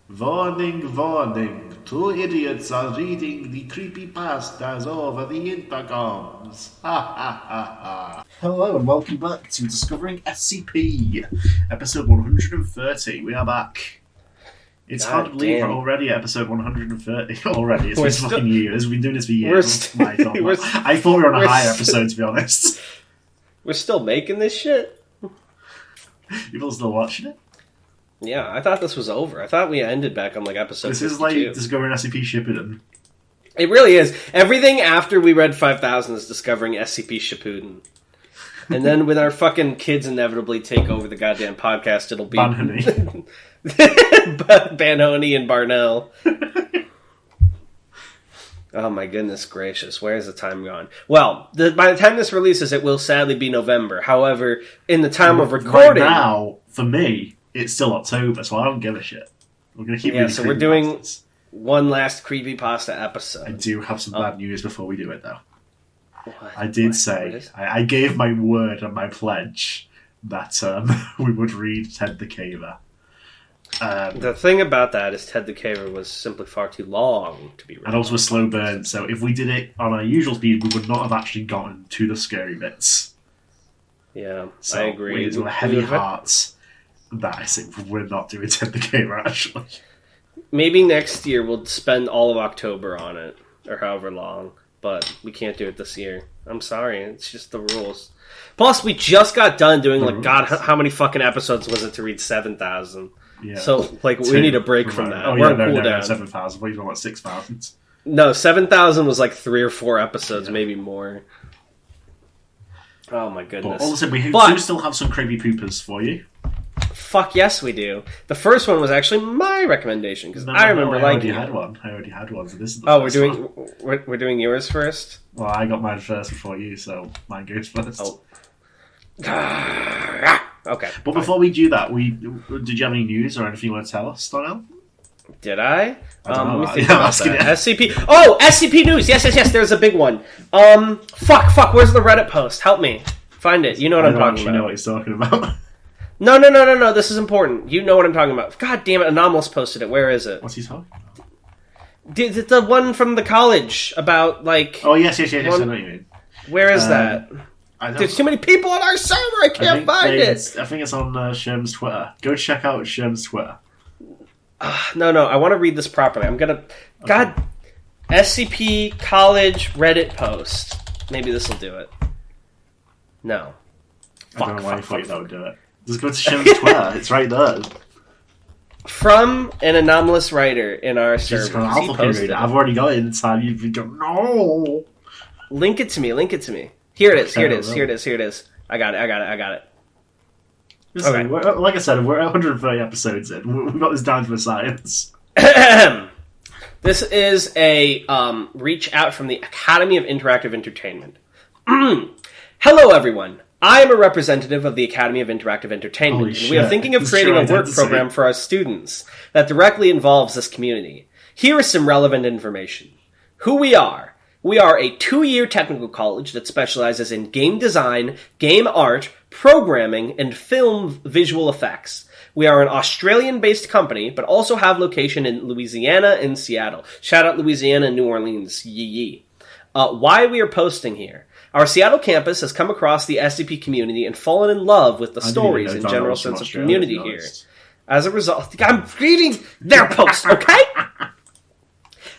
Warning, warning. Two idiots are reading the creepypastas over the intercoms. Ha ha ha ha. Hello and welcome back to Discovering SCP, episode 130. We are back. It's hard to believe we're already at episode 130 already. It's been fucking years. We've been doing this for years. I thought we were on a higher episode, to be honest. We're still making this shit? People still watching it? Yeah, I thought this was over. I thought we ended back on episode 52. This is like Discovering SCP Shippuden. It really is. Everything after we read 5000 is Discovering SCP Shippuden. And then when our fucking kids inevitably take over the goddamn podcast, it'll be... Tanhony. Tanhony and Barnell. Oh my goodness gracious, where has the time gone? Well, by the time this releases, it will sadly be November. However, in the time of recording... Right now, for me, it's still October, so I don't give a shit. We're going to keep so we're doing one last creepypasta episode. I do have some bad news before we do it, though. What? I did say, I gave my word and my pledge that we would read Ted the Caver. The thing about that is Ted the Caver was simply far too long to be read. And also a slow burn, so if we did it on our usual speed, we would not have actually gotten to the scary bits. Yeah, so I agree. With heavy hearts, that I think we're not doing Ted the Caver, actually. Maybe next year we'll spend all of October on it, or however long, but we can't do it this year. I'm sorry, it's just the rules. Plus, we just got done doing, God, how many fucking episodes was it to read 7,000? Yeah. So, we need a break from that. Oh, we're yeah, on cooldown. 7,000. What are you talking about, 6,000? No, 7,000 was 3 or 4 episodes, maybe more. Oh my goodness. But also, we do still have some creepy poopers for you. Fuck yes, we do. The first one was actually my recommendation because I remember liking it. I already had one. So this is the we're doing yours first. Well, I got mine first before you, so mine goes first. Oh. Okay. But before we do that, did you have any news or anything you want to tell us, Donnell? Did I? Let me think about that. SCP. Oh, SCP news. Yes. There's a big one. Fuck. Where's the Reddit post? Help me find it. You know what I'm talking about. I know what he's talking about. No. This is important. You know what I'm talking about. God damn it. Anomalous posted it. Where is it? What's he talking about? The one from the college about Oh yes. I know what you mean. Where is that? There's too many people on our server. I can't find it. I think it's on Sherm's Twitter. Go check out Sherm's Twitter. No. I want to read this properly. I'm gonna. Okay. God. SCP college Reddit post. Maybe this will do it. No. I don't know why I thought that would do it. Just go to Sherm's Twitter. It's right there. From an anomalous writer in our server. I've already got it inside. You've been going, no. Link it to me. Here it is. I got it. Okay. Like I said, we're 130 episodes in. We've got this down to a science. This is a reach out from the Academy of Interactive Entertainment. Hello, everyone. I am a representative of the Academy of Interactive Entertainment, and we are thinking of creating a work program for our students that directly involves this community. Here is some relevant information. Who we are. We are a 2-year technical college that specializes in game design, game art, programming, and film visual effects. We are an Australian-based company, but also have location in Louisiana and Seattle. Shout out Louisiana and New Orleans. Yee. Why we are posting here. Our Seattle campus has come across the SCP community and fallen in love with the stories and general sense of community here. As a result, I'm reading their post, okay?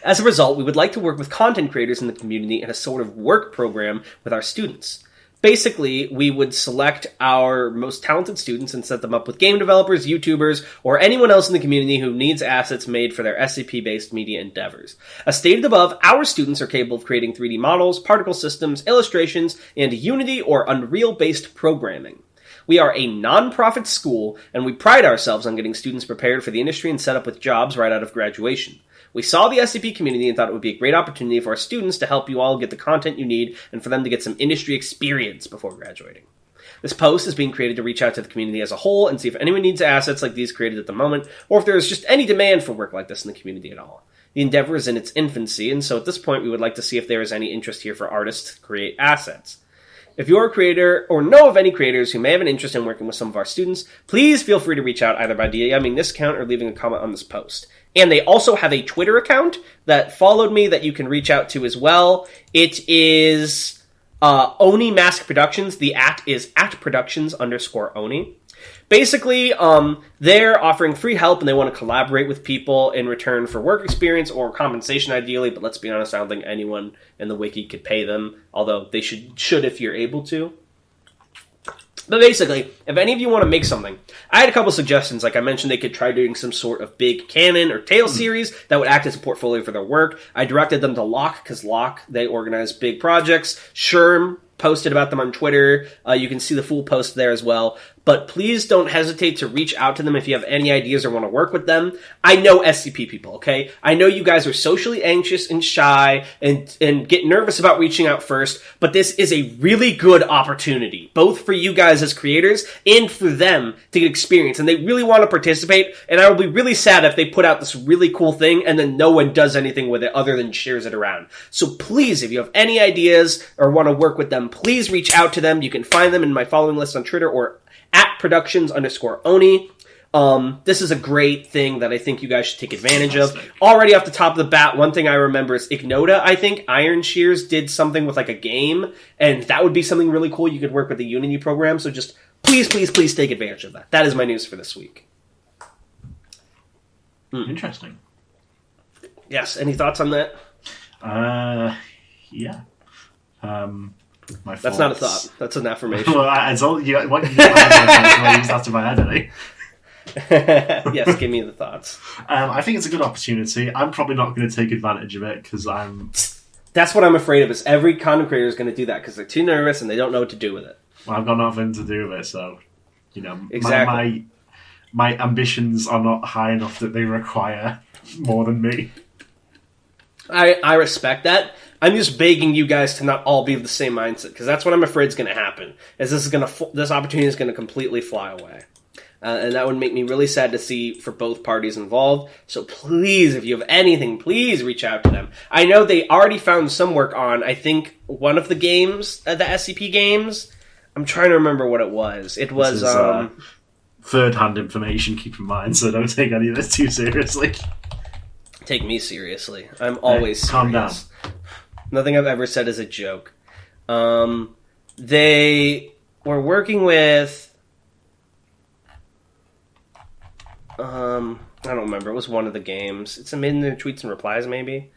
As a result, we would like to work with content creators in the community in a sort of work program with our students. Basically, we would select our most talented students and set them up with game developers, YouTubers, or anyone else in the community who needs assets made for their SCP-based media endeavors. As stated above, our students are capable of creating 3D models, particle systems, illustrations, and Unity or Unreal-based programming. We are a non-profit school, and we pride ourselves on getting students prepared for the industry and set up with jobs right out of graduation. We saw the SCP community and thought it would be a great opportunity for our students to help you all get the content you need and for them to get some industry experience before graduating. This post is being created to reach out to the community as a whole and see if anyone needs assets like these created at the moment, or if there is just any demand for work like this in the community at all. The endeavor is in its infancy, and so at this point we would like to see if there is any interest here for artists to create assets. if you're a creator or know of any creators who may have an interest in working with some of our students, please feel free to reach out either by DMing this account or leaving a comment on this post. And they also have a Twitter account that followed me that you can reach out to as well. It is Oni Mask Productions. The @ is @productions_Oni. Basically, they're offering free help and they want to collaborate with people in return for work experience or compensation ideally, but let's be honest, I don't think anyone in the wiki could pay them, although they should if you're able to. But basically, if any of you want to make something, I had a couple suggestions. Like I mentioned, they could try doing some sort of big canon or tale series that would act as a portfolio for their work. I directed them to Locke, because Locke, they organize big projects. Sherm posted about them on Twitter. You can see the full post there as well. But please don't hesitate to reach out to them if you have any ideas or want to work with them. I know SCP people, okay? I know you guys are socially anxious and shy and get nervous about reaching out first, but this is a really good opportunity, both for you guys as creators and for them to get experience. And they really want to participate, and I will be really sad if they put out this really cool thing and then no one does anything with it other than shares it around. So please, if you have any ideas or want to work with them, please reach out to them. You can find them in my following list on Twitter or @productions_Oni. This is a great thing that I think you guys should take advantage of. Already off the top of the bat, one thing I remember is Ignota, I think, Iron Shears did something with like a game, and that would be something really cool. You could work with the Unity program, so just please, please, please take advantage of that. That is my news for this week. Interesting. Yes, any thoughts on that? Yeah. My That's not a thought. That's an affirmation. Well, I told you what you used after my head, eh? Yes, give me the thoughts. I think it's a good opportunity. I'm probably not going to take advantage of it because I'm... That's what I'm afraid of, is every content creator is going to do that because they're too nervous and they don't know what to do with it. Well, I've got nothing to do with it, so, you know, exactly. my ambitions are not high enough that they require more than me. I respect that. I'm just begging you guys to not all be of the same mindset, because that's what I'm afraid is going to happen. Is this opportunity is going to completely fly away, and that would make me really sad to see for both parties involved. So please, if you have anything, please reach out to them. I know they already found some work on, I think, one of the games, the SCP games. I'm trying to remember what it was. It was third-hand information. Keep in mind, so don't take any of this too seriously. Take me seriously. I'm always serious. Calm down. Nothing I've ever said is a joke. They were working with... I don't remember. It was one of the games. It's in their tweets and replies, maybe.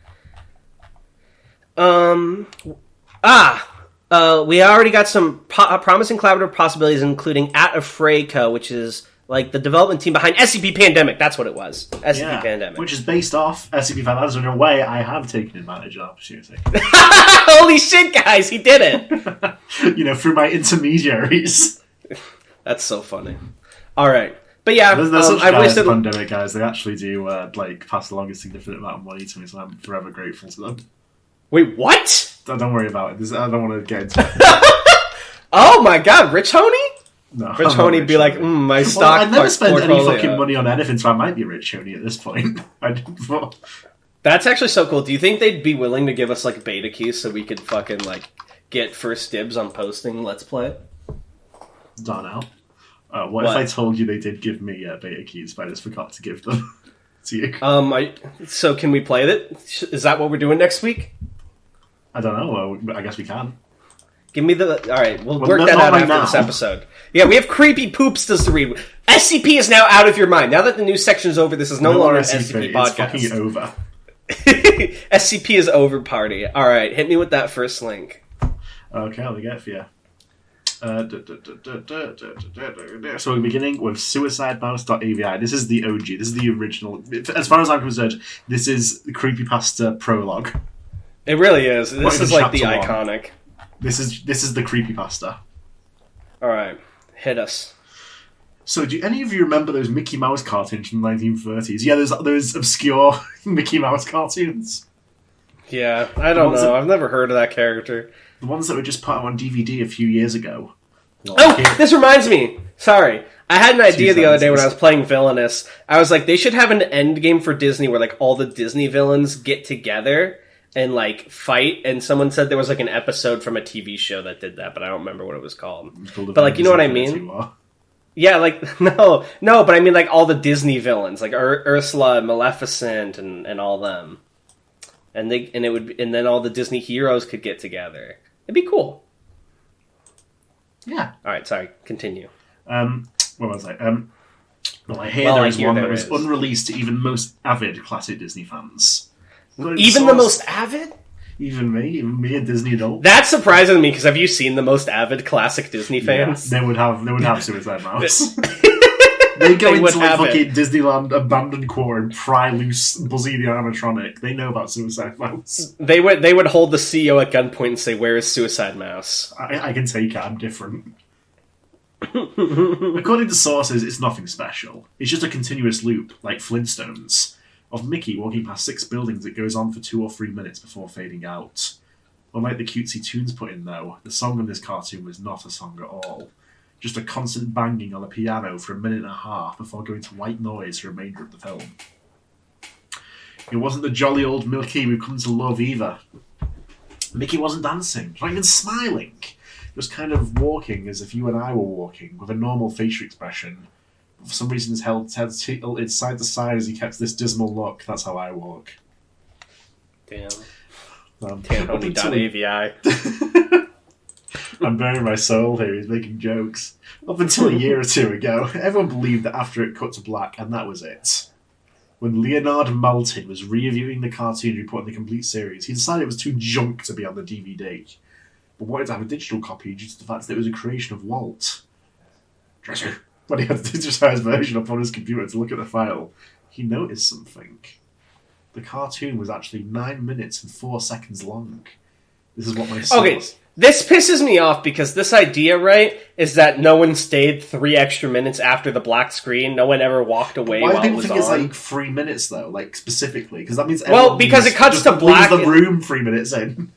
We already got some promising collaborative possibilities, including @Afrayco, which is like the development team behind SCP Pandemic. That's what it was. SCP Pandemic. Which is based off SCP Pandemic. So in a way, I have taken advantage of the opportunity. Holy shit, guys! He did it! You know, through my intermediaries. That's so funny. Alright. But yeah, there's such guys at Pandemic, guys. They actually do pass along a significant amount of money to me, so I'm forever grateful to them. Wait, what? Don't worry about it. I don't want to get into it. Oh my god, Rich Honey? No, Rich Honey be like, my stock. I've never spent any fucking money on anything, so I might be Rich Honey at this point. That's actually so cool. Do you think they'd be willing to give us like beta keys so we could fucking like get first dibs on posting Let's Play? Don't know. What if I told you they did give me beta keys, but I just forgot to give them to you? So can we play it? Is that what we're doing next week? I don't know. Well, I guess we can. Give me the... Alright, we'll work that out after this episode. Yeah, we have creepy poopstas to read. SCP is now out of your mind. Now that the news section is over, this is no longer an SCP podcast. It's fucking over. SCP is over, party. Alright, hit me with that first link. Okay, I'll get it for you. So we're beginning with suicidemouse.avi. This is the OG. This is the original. As far as I'm concerned, this is the creepypasta prologue. It really is. This is like the iconic. This is the creepypasta. Alright, hit us. So, do any of you remember those Mickey Mouse cartoons from the 1930s? Yeah, those obscure Mickey Mouse cartoons. Yeah, I don't know. I've never heard of that character. The ones that were just put on DVD a few years ago. This reminds me. Sorry. I had an idea the other day when I was playing Villainous. I was like, they should have an end game for Disney where like all the Disney villains get together and like fight. And someone said there was like an episode from a TV show that did that, but I don't remember what it was called. But like, you know what I mean? Yeah, like no, but I mean like all the Disney villains, like Ursula, Maleficent, and all them, and then all the Disney heroes could get together. It'd be cool. Yeah. All right, sorry. Continue. What was I? Well, I hear there is one that was unreleased to even most avid classic Disney fans. Even the most avid? Even me, a Disney adult. That's surprising to me, because have you seen the most avid classic Disney fans? Yeah, they would have Suicide Mouse. They go into like fucking Disneyland abandoned core and pry loose Buzzy the animatronic. They know about Suicide Mouse. They would hold the CEO at gunpoint and say, "Where is Suicide Mouse?" I can take it. I'm different. According to sources, it's nothing special. It's just a continuous loop, like Flintstones, of Mickey walking past 6 buildings that goes on for 2 or 3 minutes before fading out. Unlike the cutesy tunes put in, though, the song in this cartoon was not a song at all. Just a constant banging on a piano for 1.5 minutes before going to white noise for the remainder of the film. It wasn't the jolly old Mickey we've come to love either. Mickey wasn't dancing, not even smiling. Just kind of walking as if you and I were walking, with a normal facial expression. But for some reason his head tilted side to side as he kept this dismal look. That's how I walk. Damn. Tanhony.avi. I'm burying my soul here, he's making jokes. Up until a year or 2 ago, everyone believed that after it cut to black, and that was it. When Leonard Maltin was reviewing the cartoon report in the complete series, he decided it was too junk to be on the DVD, but wanted to have a digital copy due to the fact that it was a creation of Walt. When he had the digitized version up on his computer to look at the file, he noticed something. The cartoon was actually 9 minutes and 4 seconds long. This is what my source... Okay, this pisses me off because this idea, right, is that no one stayed 3 extra minutes after the black screen. No one ever walked away while it was on. Why do people think it's like 3 minutes, though? Like, specifically? Because that means because it cuts to black... leaves the room 3 minutes in.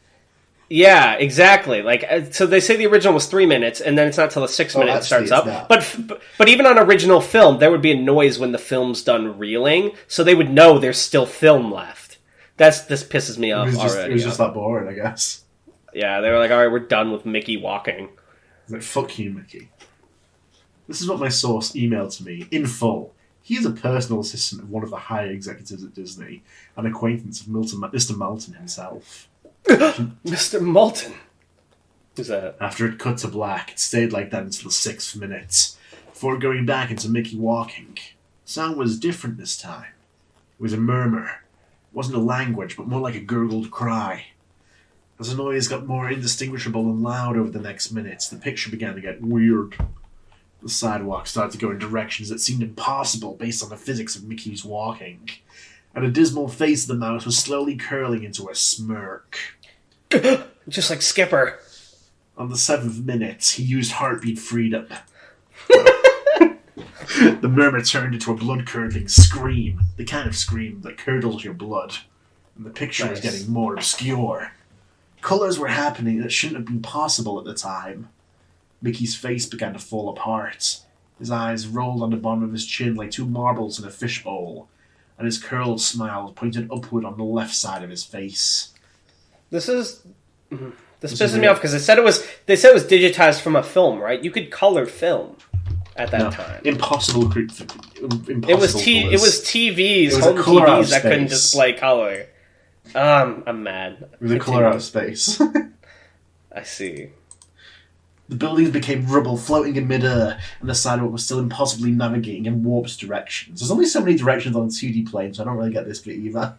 Yeah, exactly. Like, so they say the original was 3 minutes, and then it's not till the 6th minute it starts up. But even on original film, there would be a noise when the film's done reeling, so they would know there's still film left. This pisses me off already. It was just that boring, I guess. Yeah, they were like, all right, we're done with Mickey walking. Like, fuck you, Mickey. This is what my source emailed to me, in full. He is a personal assistant of one of the higher executives at Disney, an acquaintance of Mr. Maltin himself. Mr. Maltin? Who's that? After it cut to black, it stayed like that until the 6th minute, before going back into Mickey walking. The sound was different this time. It was a murmur. It wasn't a language, but more like a gurgled cry. As the noise got more indistinguishable and loud over the next minutes, the picture began to get weird. The sidewalk started to go in directions that seemed impossible based on the physics of Mickey's walking, and the dismal face of the mouse was slowly curling into a smirk. Just like Skipper. On the 7th minute, he used heartbeat freedom. The murmur turned into a blood-curdling scream, the kind of scream that curdles your blood, and the picture was getting more obscure. Colours were happening that shouldn't have been possible at the time. Mickey's face began to fall apart. His eyes rolled on the bottom of his chin like 2 marbles in a fishbowl, and his curled smile pointed upward on the left side of his face. This pisses me off because they said it was digitized from a film, right? You could color film at that time. Impossible. It was TVs, home TVs that couldn't display color. I'm mad. It was a colour out of space. I see. The buildings became rubble floating in mid-air, and the sidewalk was still impossibly navigating in warped directions. There's only so many directions on a 2D plane, so I don't really get this bit either.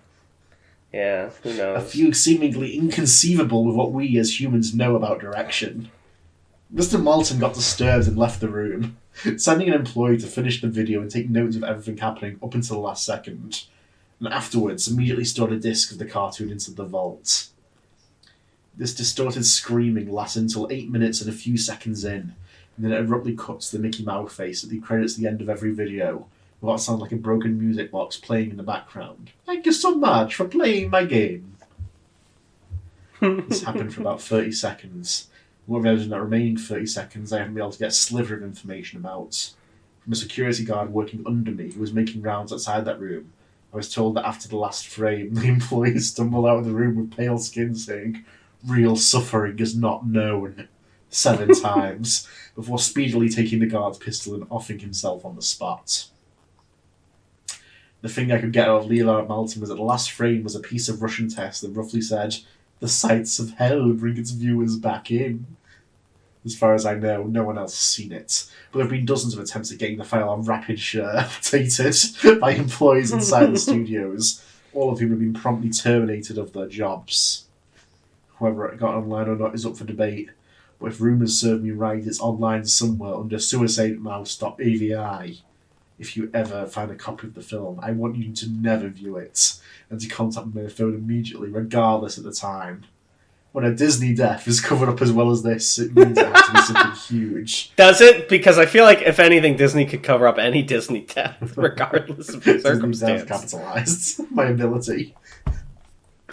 Yeah, who knows? A few seemingly inconceivable with what we as humans know about direction. Mr. Maltin got disturbed and left the room, sending an employee to finish the video and take notes of everything happening up until the last second, and afterwards immediately stored a disc of the cartoon into the vault. This distorted screaming lasts until 8 minutes and a few seconds in, and then it abruptly cuts to the Mickey Mouse face at the credits at the end of every video, with what sounds like a broken music box playing in the background. Thank you so much for playing my game. This happened for about 30 seconds. What if in that remaining 30 seconds I haven't been able to get a sliver of information about? From a security guard working under me who was making rounds outside that room, I was told that after the last frame, the employees stumbled out of the room with pale skin saying, "Real suffering is not known," 7 times, before speedily taking the guard's pistol and offing himself on the spot. The thing I could get out of Leonard Maltin was that the last frame was a piece of Russian text that roughly said, "The sights of hell bring its viewers back in." As far as I know, no one else has seen it. But there have been dozens of attempts at getting the file on rapid share dated by employees inside the studios, all of whom have been promptly terminated of their jobs. Whether it got online or not is up for debate, but if rumours serve me right, it's online somewhere under suicidemouse.avi. If you ever find a copy of the film, I want you to never view it, and to contact me by the phone immediately, regardless at the time. When a Disney death is covered up as well as this, it means it has to be something huge. Does it? Because I feel like, if anything, Disney could cover up any Disney death, regardless of the circumstance. Disney death capitalised my ability.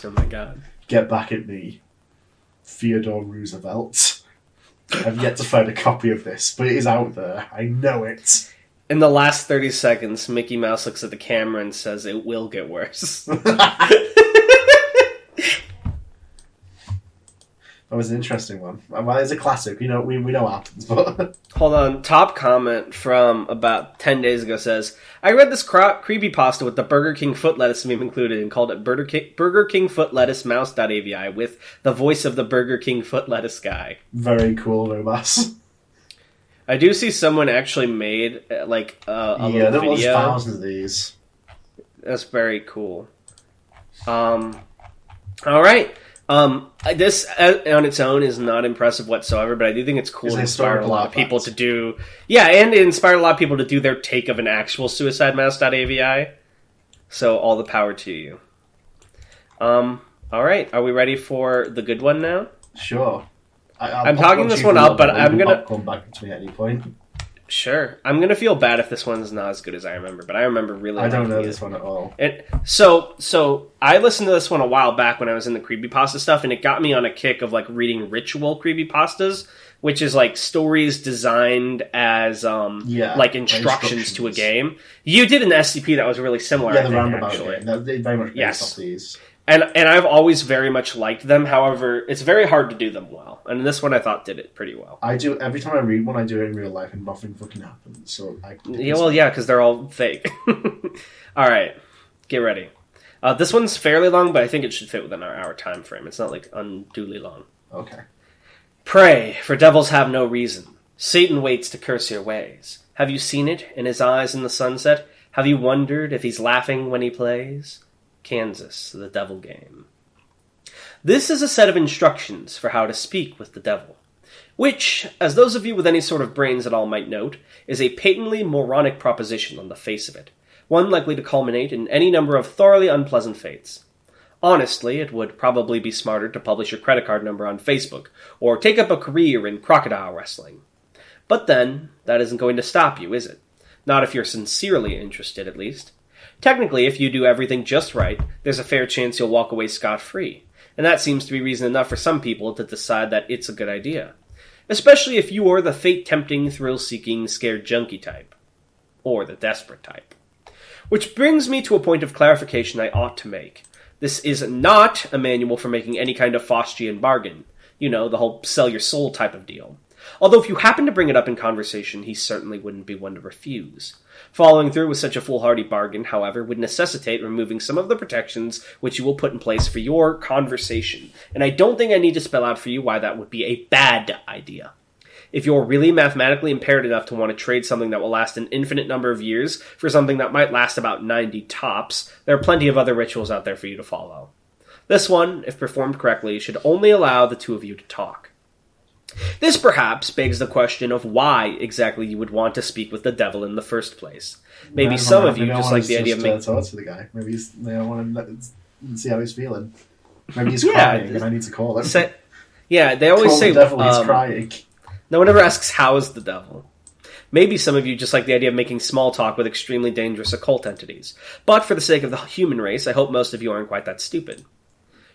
Oh my god. Get back at me, Theodore Roosevelt. I've yet to find a copy of this, but it is out there. I know it. In the last 30 seconds, Mickey Mouse looks at the camera and says, "It will get worse." That was an interesting one. Well, it's a classic. We know what happens, but... Hold on. Top comment from about 10 days ago says, "I read this creepypasta with the Burger King foot lettuce meme included and called it Burger King foot lettuce mouse.avi with the voice of the Burger King foot lettuce guy." Very cool, Robas. I do see someone actually made a little video. There was thousands of these. That's very cool. All right. This on its own is not impressive whatsoever, but I do think it's cool. It inspired a lot of people to do... Yeah, and it inspired a lot of people to do their take of an actual suicidemouse.avi. So all the power to you. All right, are we ready for the good one now? Sure. I'm talking this one up, but I'm going to... Come back to me at any point. Sure. I'm going to feel bad if this one's not as good as I remember, but I remember really... I don't know this one at all. So I listened to this one a while back when I was in the creepypasta stuff, and it got me on a kick of reading ritual creepypastas, which is stories designed as instructions to a game. You did an SCP that was really similar. Yeah, the roundabout game. They very much based off these. And I've always very much liked them. However, it's very hard to do them well. And this one I thought did it pretty well. I do. Every time I read one, I do it in real life and nothing fucking happens. So because they're all fake. All right, get ready. This one's fairly long, but I think it should fit within our hour time frame. It's not unduly long. Okay. Pray, for devils have no reason. Satan waits to curse your ways. Have you seen it in his eyes in the sunset? Have you wondered if he's laughing when he plays? Kansas, the devil game. This is a set of instructions for how to speak with the devil, which, as those of you with any sort of brains at all might note, is a patently moronic proposition on the face of it, one likely to culminate in any number of thoroughly unpleasant fates. Honestly, it would probably be smarter to publish your credit card number on Facebook, or take up a career in crocodile wrestling. But then, that isn't going to stop you, is it? Not if you're sincerely interested, at least. Technically, if you do everything just right, there's a fair chance you'll walk away scot-free, and that seems to be reason enough for some people to decide that it's a good idea. Especially if you are the fate-tempting, thrill-seeking, scared junkie type. Or the desperate type. Which brings me to a point of clarification I ought to make. This is not a manual for making any kind of Faustian bargain. You know, the whole sell your soul type of deal. Although if you happen to bring it up in conversation, he certainly wouldn't be one to refuse. Following through with such a foolhardy bargain, however, would necessitate removing some of the protections which you will put in place for your conversation, and I don't think I need to spell out for you why that would be a bad idea. If you're really mathematically impaired enough to want to trade something that will last an infinite number of years for something that might last about 90 tops, there are plenty of other rituals out there for you to follow. This one, if performed correctly, should only allow the two of you to talk. This perhaps begs the question of why exactly you would want to speak with the devil in the first place. Maybe some of you just like the idea of making... talk to the guy. Maybe they want to see how he's feeling. Maybe he's crying and I need to call him. They always say... the devil, he's crying. No one ever asks, how is the devil? Maybe some of you just like the idea of making small talk with extremely dangerous occult entities. But for the sake of the human race, I hope most of you aren't quite that stupid.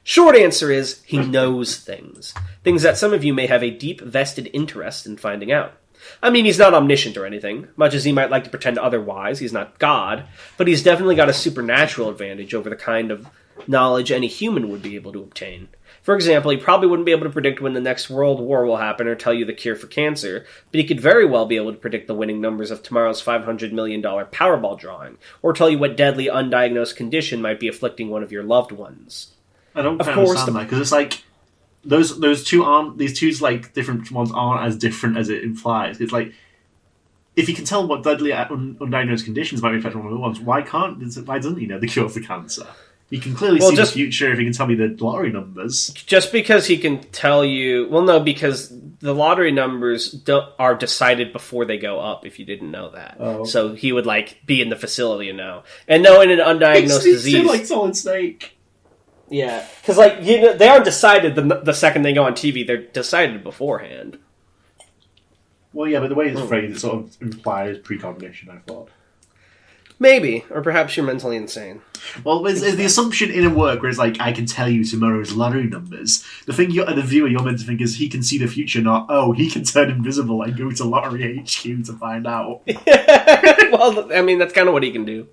Short answer is, he knows things. Things that some of you may have a deep vested interest in finding out. I mean, he's not omniscient or anything, much as he might like to pretend otherwise. He's not God, but he's definitely got a supernatural advantage over the kind of knowledge any human would be able to obtain. For example, he probably wouldn't be able to predict when the next world war will happen or tell you the cure for cancer, but he could very well be able to predict the winning numbers of tomorrow's $500 million Powerball drawing, or tell you what deadly undiagnosed condition might be afflicting one of your loved ones. I don't understand that, because it's like, those two aren't, these two like different ones aren't as different as it implies. It's like, if he can tell what deadly undiagnosed conditions might be affecting one of the ones, why doesn't he know the cure for cancer? He can clearly see the future if he can tell me the lottery numbers. Just because he can tell you... Well, no, because the lottery numbers are decided before they go up, if you didn't know that. Oh. So he would, like, be in the facility and know. And knowing an undiagnosed disease... He's like Solid Snake. Yeah, because, like, you know, they aren't decided the second they go on TV. They're decided beforehand. Well, yeah, but the way it's phrased, it sort of implies precognition, I thought. Maybe, or perhaps you're mentally insane. Well, there's the assumption in a work where it's like, I can tell you tomorrow's lottery numbers. The thing the viewer you're meant to think is he can see the future, not, oh, he can turn invisible and go to Lottery HQ to find out. Well, I mean, that's kind of what he can do.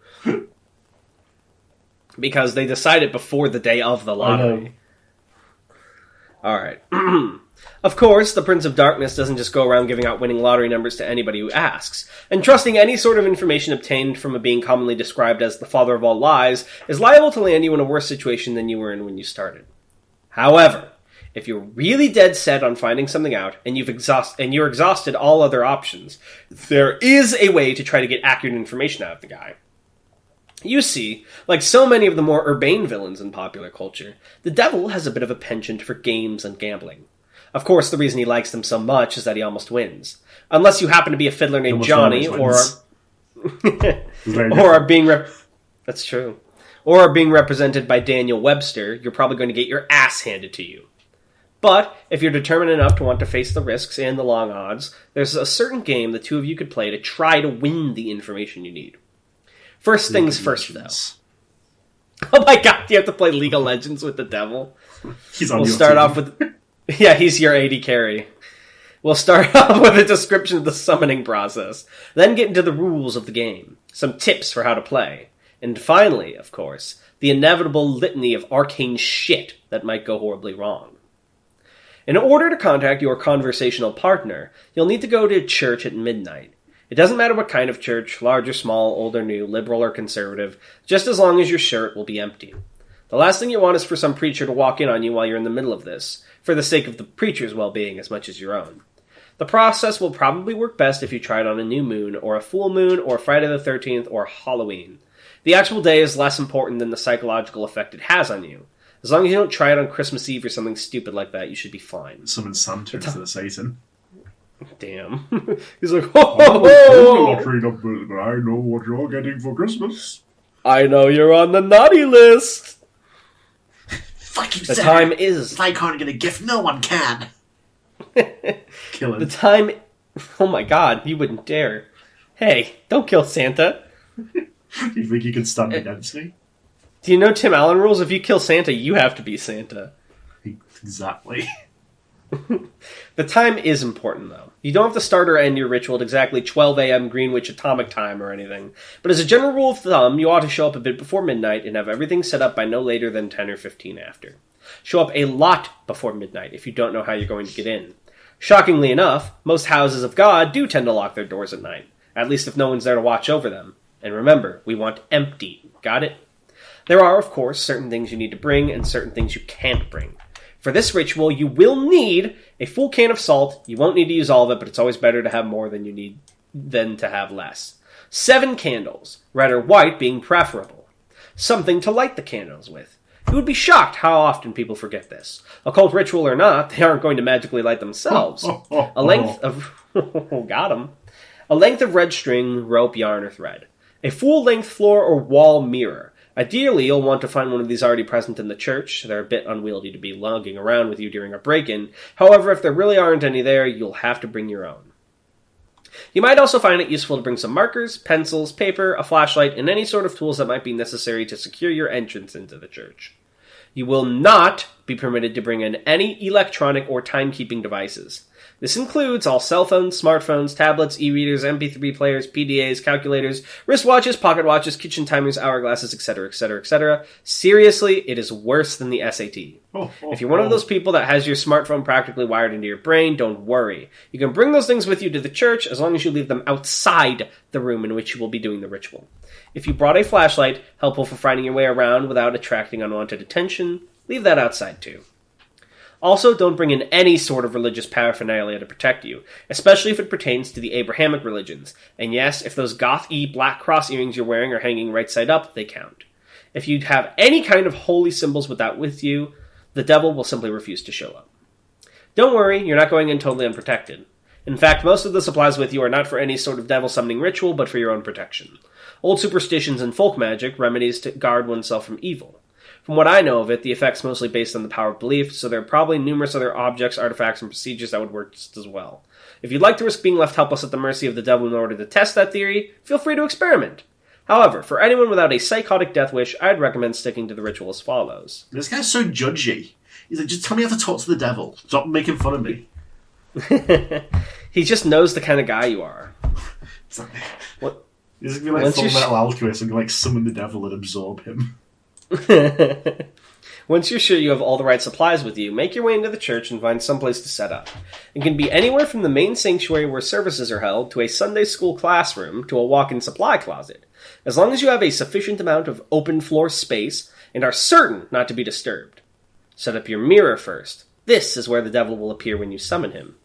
Because they decide it before the day of the lottery. Alright. Of course, the Prince of Darkness doesn't just go around giving out winning lottery numbers to anybody who asks, and trusting any sort of information obtained from a being commonly described as the father of all lies is liable to land you in a worse situation than you were in when you started. However, if you're really dead set on finding something out, and you're exhausted all other options, there is a way to try to get accurate information out of the guy. You see, like so many of the more urbane villains in popular culture, the devil has a bit of a penchant for games and gambling. Of course, the reason he likes them so much is that he almost wins. Unless you happen to be a fiddler named Johnny, That's true. Or are being represented by Daniel Webster, you're probably going to get your ass handed to you. But, if you're determined enough to want to face the risks and the long odds, there's a certain game the two of you could play to try to win the information you need. First things first, though. Oh my god, you have to play League of Legends with the devil? We'll start off with... Yeah, he's your AD carry. We'll start off with a description of the summoning process, then get into the rules of the game, some tips for how to play, and finally, of course, the inevitable litany of arcane shit that might go horribly wrong. In order to contact your conversational partner, you'll need to go to church at midnight. It doesn't matter what kind of church, large or small, old or new, liberal or conservative, just as long as your shirt will be empty. The last thing you want is for some preacher to walk in on you while you're in the middle of this, for the sake of the preacher's well-being as much as your own. The process will probably work best if you try it on a new moon, or a full moon, or Friday the 13th, or Halloween. The actual day is less important than the psychological effect it has on you. As long as you don't try it on Christmas Eve or something stupid like that, you should be fine. Summon Santa instead of Satan. Damn. He's like, ho, ho, ho! I don't know the lottery numbers, but I know what you're getting for Christmas. I know you're on the naughty list! Fuck you, The time is... If I can't get a gift, no one can! Kill him. The time... Oh my god, you wouldn't dare. Hey, don't kill Santa. Do you think you can stand against me? Do you know Tim Allen rules? If you kill Santa, you have to be Santa. Exactly. The time is important, though. You don't have to start or end your ritual at exactly 12 a.m. Greenwich Atomic Time or anything. But as a general rule of thumb, you ought to show up a bit before midnight and have everything set up by no later than 10 or 15 after. Show up a lot before midnight if you don't know how you're going to get in. Shockingly enough, most houses of God do tend to lock their doors at night, at least if no one's there to watch over them. And remember, we want empty. Got it? There are, of course, certain things you need to bring and certain things you can't bring. For this ritual, you will need a full can of salt. You won't need to use all of it, but it's always better to have more than you need than to have less. 7 candles, red or white being preferable. Something to light the candles with. You would be shocked how often people forget this. Occult ritual or not, they aren't going to magically light themselves. A length of... Got 'em. A length of red string, rope, yarn, or thread. A full-length floor or wall mirror. Ideally, you'll want to find one of these already present in the church. They're a bit unwieldy to be lugging around with you during a break-in. However, if there really aren't any there, you'll have to bring your own. You might also find it useful to bring some markers, pencils, paper, a flashlight, and any sort of tools that might be necessary to secure your entrance into the church. You will not be permitted to bring in any electronic or timekeeping devices. This includes all cell phones, smartphones, tablets, e-readers, MP3 players, PDAs, calculators, wristwatches, pocket watches, kitchen timers, hourglasses, etc., etc., etc. Seriously, it is worse than the SAT. If you're one of those people that has your smartphone practically wired into your brain, don't worry. You can bring those things with you to the church as long as you leave them outside the room in which you will be doing the ritual. If you brought a flashlight, helpful for finding your way around without attracting unwanted attention, leave that outside too. Also, don't bring in any sort of religious paraphernalia to protect you, especially if it pertains to the Abrahamic religions. And yes, if those goth-y black cross earrings you're wearing are hanging right side up, they count. If you have any kind of holy symbols with you, the devil will simply refuse to show up. Don't worry, you're not going in totally unprotected. In fact, most of the supplies with you are not for any sort of devil summoning ritual, but for your own protection. Old superstitions and folk magic, remedies to guard oneself from evil. From what I know of it, the effect's mostly based on the power of belief, so there are probably numerous other objects, artifacts, and procedures that would work just as well. If you'd like to risk being left helpless at the mercy of the devil in order to test that theory, feel free to experiment. However, for anyone without a psychotic death wish, I'd recommend sticking to the ritual as follows. This guy's so judgy. He's like, just tell me how to talk to the devil. Stop making fun of me. He just knows the kind of guy you are. Exactly. What? He's going to be like Full Metal Alchemist and like summon the devil and absorb him. Once you're sure you have all the right supplies with you, make your way into the church and find someplace to set up. It can be anywhere from the main sanctuary where services are held, to a Sunday school classroom, to a walk-in supply closet. As long as you have a sufficient amount of open floor space and are certain not to be disturbed. Set up your mirror first. This is where the devil will appear when you summon him.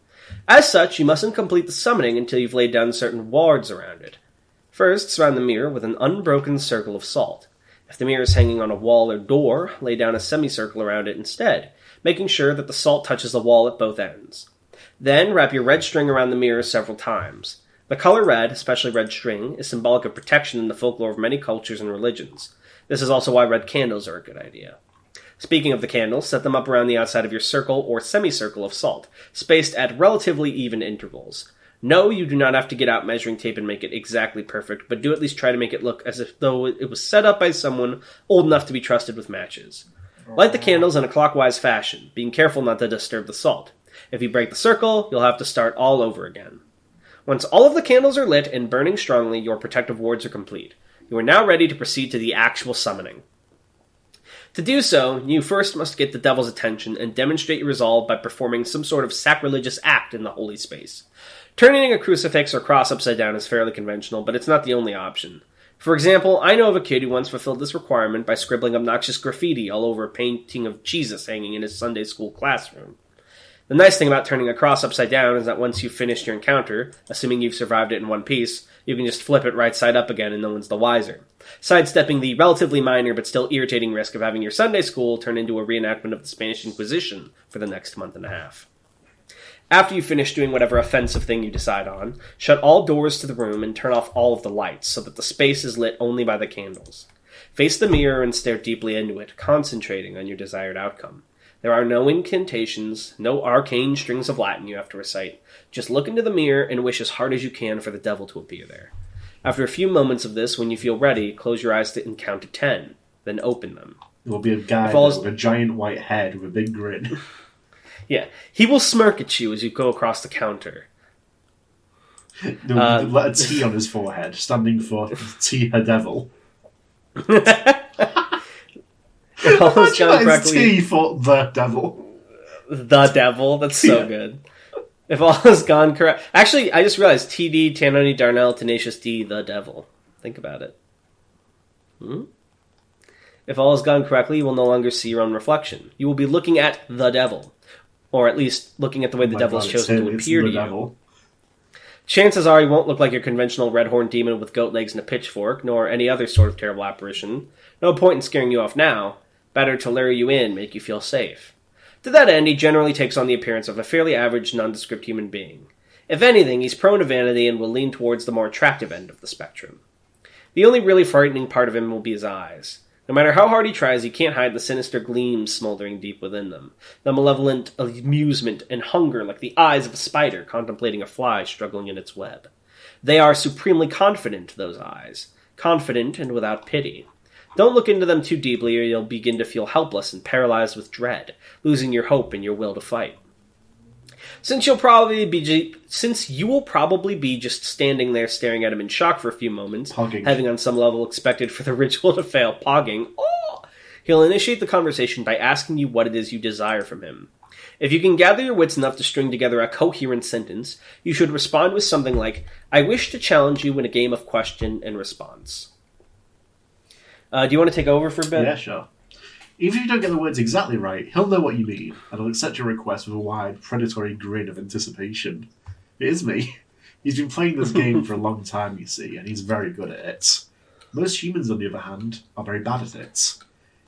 As such, you mustn't complete the summoning until you've laid down certain wards around it. First, surround the mirror with an unbroken circle of salt. If the mirror is hanging on a wall or door, lay down a semicircle around it instead, making sure that the salt touches the wall at both ends. Then, wrap your red string around the mirror several times. The color red, especially red string, is symbolic of protection in the folklore of many cultures and religions. This is also why red candles are a good idea. Speaking of the candles, set them up around the outside of your circle or semicircle of salt, spaced at relatively even intervals. No, you do not have to get out measuring tape and make it exactly perfect, but do at least try to make it look as if though it was set up by someone old enough to be trusted with matches. Light the candles in a clockwise fashion, being careful not to disturb the salt. If you break the circle, you'll have to start all over again. Once all of the candles are lit and burning strongly, your protective wards are complete. You are now ready to proceed to the actual summoning. To do so, you first must get the devil's attention and demonstrate your resolve by performing some sort of sacrilegious act in the holy space. Turning a crucifix or cross upside down is fairly conventional, but it's not the only option. For example, I know of a kid who once fulfilled this requirement by scribbling obnoxious graffiti all over a painting of Jesus hanging in his Sunday school classroom. The nice thing about turning a cross upside down is that once you've finished your encounter, assuming you've survived it in one piece, you can just flip it right side up again and no one's the wiser, sidestepping the relatively minor but still irritating risk of having your Sunday school turn into a reenactment of the Spanish Inquisition for the next month and a half. After you finish doing whatever offensive thing you decide on, shut all doors to the room and turn off all of the lights so that the space is lit only by the candles. Face the mirror and stare deeply into it, concentrating on your desired outcome. There are no incantations, no arcane strings of Latin you have to recite. Just look into the mirror and wish as hard as you can for the devil to appear there. After a few moments of this, when you feel ready, close your eyes and count to 10, then open them. There will be a guy with a giant white head with a big grin. Yeah, he will smirk at you as you go across the counter. The letter T on his forehead, standing for T her devil. If all has gone correctly, T for the devil. The devil, that's so good. If all has gone correct... Actually, I just realized TD, Tanhony, Darnell, Tenacious D, the devil. Think about it. If all has gone correctly, you will no longer see your own reflection. You will be looking at the devil. Or at least looking at the way the devil has chosen to appear to you. Chances are he won't look like your conventional red-horned demon with goat legs and a pitchfork, nor any other sort of terrible apparition. No point in scaring you off now. Better to lure you in, make you feel safe. To that end, he generally takes on the appearance of a fairly average, nondescript human being. If anything, he's prone to vanity and will lean towards the more attractive end of the spectrum. The only really frightening part of him will be his eyes. No matter how hard he tries, he can't hide the sinister gleams smoldering deep within them, the malevolent amusement and hunger like the eyes of a spider contemplating a fly struggling in its web. They are supremely confident, those eyes. Confident and without pity. Don't look into them too deeply or you'll begin to feel helpless and paralyzed with dread, losing your hope and your will to fight. Since you will probably be just standing there staring at him in shock for a few moments, Pogging. having on some level expected for the ritual to fail, pogging, he'll initiate the conversation by asking you what it is you desire from him. If you can gather your wits enough to string together a coherent sentence, you should respond with something like, "I wish to challenge you in a game of question and response." Do you want to take over for a bit? Yeah, sure. Even if you don't get the words exactly right, he'll know what you mean, and he'll accept your request with a wide, predatory grin of anticipation. It is me. He's been playing this game for a long time, you see, and he's very good at it. Most humans, on the other hand, are very bad at it.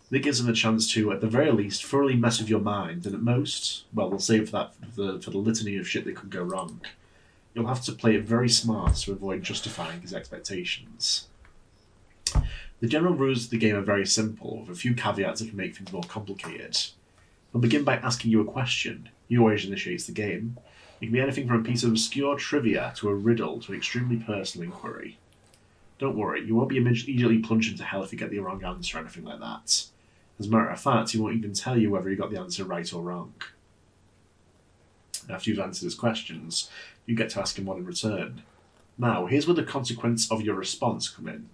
That gives him a chance to, at the very least, thoroughly mess with your mind, and at most, well, we'll save that for the litany of shit that could go wrong. You'll have to play it very smart to avoid justifying his expectations. The general rules of the game are very simple, with a few caveats that can make things more complicated. He'll begin by asking you a question. He always initiates the game. It can be anything from a piece of obscure trivia to a riddle to an extremely personal inquiry. Don't worry, you won't be immediately plunged into hell if you get the wrong answer or anything like that. As a matter of fact, he won't even tell you whether you got the answer right or wrong. After you've answered his questions, you get to ask him one in return. Now, here's where the consequence of your response come in.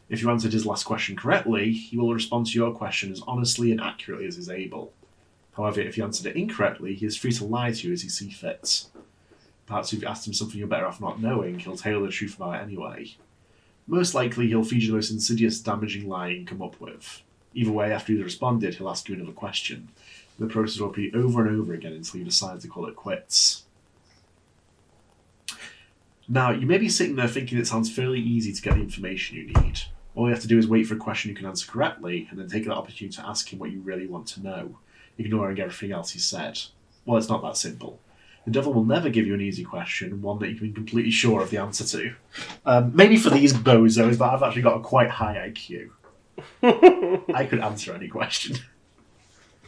If you answered his last question correctly, he will respond to your question as honestly and accurately as he's able. However, if you answered it incorrectly, he is free to lie to you as he sees fit. Perhaps if you asked him something you're better off not knowing, he'll tell you the truth about it anyway. Most likely, he'll feed you the most insidious, damaging lie you can come up with. Either way, after you've responded, he'll ask you another question. The process will repeat over and over again until you decide to call it quits. Now, you may be sitting there thinking it sounds fairly easy to get the information you need. All you have to do is wait for a question you can answer correctly, and then take that opportunity to ask him what you really want to know, ignoring everything else he said. Well, it's not that simple. The devil will never give you an easy question, one that you can be completely sure of the answer to. Maybe for these bozos, but I've actually got a quite high IQ. I could answer any question.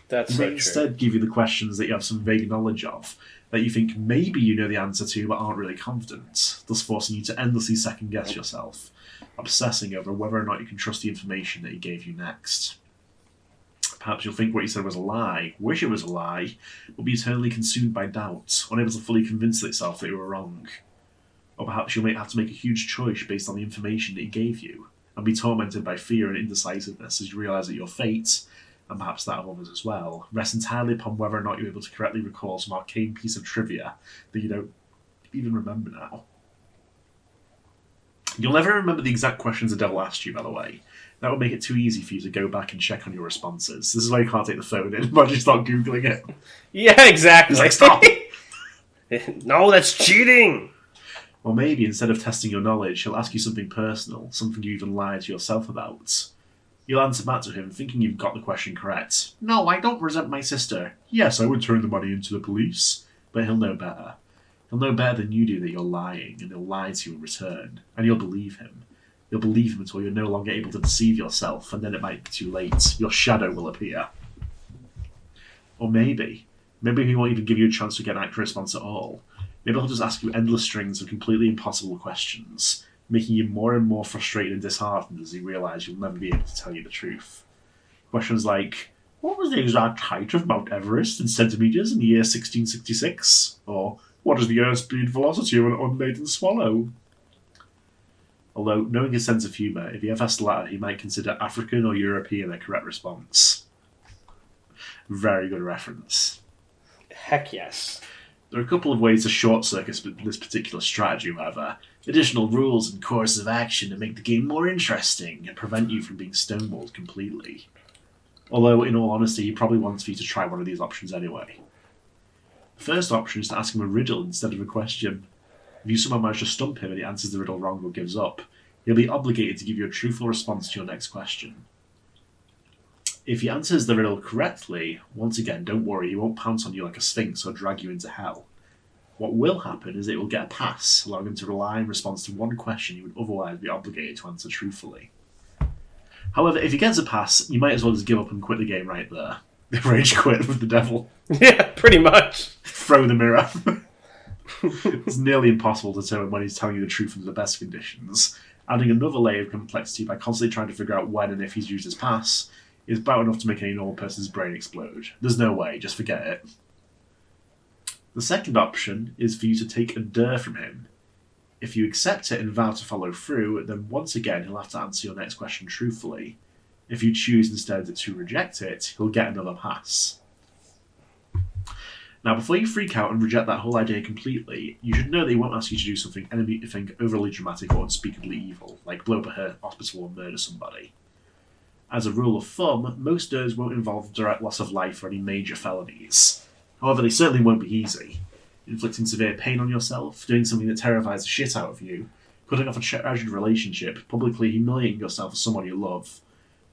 That's He so may true. instead give you the questions that you have some vague knowledge of, that you think maybe you know the answer to but aren't really confident, thus forcing you to endlessly second-guess yourself, obsessing over whether or not you can trust the information that he gave you next. Perhaps you'll think what he said was a lie, wish it was a lie, but be eternally consumed by doubt, unable to fully convince itself that you were wrong. Or perhaps you may have to make a huge choice based on the information that he gave you, and be tormented by fear and indecisiveness as you realise that your fate, and perhaps that of others as well, rests entirely upon whether or not you're able to correctly recall some arcane piece of trivia that you don't even remember now. You'll never remember the exact questions the devil asked you, by the way. That would make it too easy for you to go back and check on your responses. This is why you can't take the phone in, but just start Googling it. Yeah, exactly. It's like, stop! No, that's cheating! Or maybe instead of testing your knowledge, he'll ask you something personal, something you even lied to yourself about. You'll answer back to him, thinking you've got the question correct. No, I don't resent my sister. Yes, I would turn the money into the police. But he'll know better. He'll know better than you do that you're lying, and he'll lie to you in return. And you'll believe him. You'll believe him until you're no longer able to deceive yourself, and then it might be too late. Your shadow will appear. Or maybe he won't even give you a chance to get an accurate response at all. Maybe he'll just ask you endless strings of completely impossible questions, making you more and more frustrated and disheartened as you realise you'll never be able to tell you the truth. Questions like, what was the exact height of Mount Everest in centimetres in the year 1666? Or, what is the airspeed velocity of an unladen swallow? Although, knowing his sense of humour, if he ever asked the latter, he might consider African or European a correct response. Very good reference. Heck yes. There are a couple of ways to short-circuit this particular strategy, however. Additional rules and courses of action to make the game more interesting and prevent you from being stonewalled completely. Although, in all honesty, he probably wants you to try one of these options anyway. The first option is to ask him a riddle instead of a question. If you somehow manage to stump him and he answers the riddle wrong or gives up, he'll be obligated to give you a truthful response to your next question. If he answers the riddle correctly, once again, don't worry, he won't pounce on you like a sphinx or drag you into hell. What will happen is it will get a pass, allowing him to rely in response to one question he would otherwise be obligated to answer truthfully. However, if he gets a pass, you might as well just give up and quit the game right there. Rage quit with the devil. Yeah, pretty much. Throw the mirror. It's nearly impossible to determine when he's telling you the truth under the best conditions. Adding another layer of complexity by constantly trying to figure out when and if he's used his pass is about enough to make any normal person's brain explode. There's no way, just forget it. The second option is for you to take a dare from him. If you accept it and vow to follow through, then once again he'll have to answer your next question truthfully. If you choose instead to reject it, he'll get another pass. Now, before you freak out and reject that whole idea completely, you should know that he won't ask you to do anything overly dramatic or unspeakably evil, like blow up a hospital or murder somebody. As a rule of thumb, most dares won't involve direct loss of life or any major felonies. However, they certainly won't be easy. Inflicting severe pain on yourself, doing something that terrifies the shit out of you, cutting off a treasured relationship, publicly humiliating yourself as someone you love.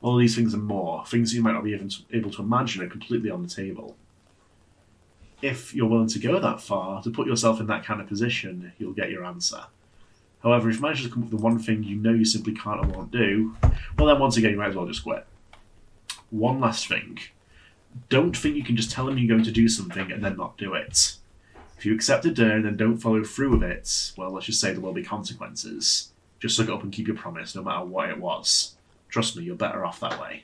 All of these things and more, things you might not be even able to imagine, are completely on the table. If you're willing to go that far, to put yourself in that kind of position, you'll get your answer. However, if you manage to come up with the one thing you know you simply can't or won't do, well then once again you might as well just quit. One last thing. Don't think you can just tell him you're going to do something and then not do it. If you accept a dare and then don't follow through with it, well, let's just say there will be consequences. Just suck it up and keep your promise, no matter what it was. Trust me, you're better off that way.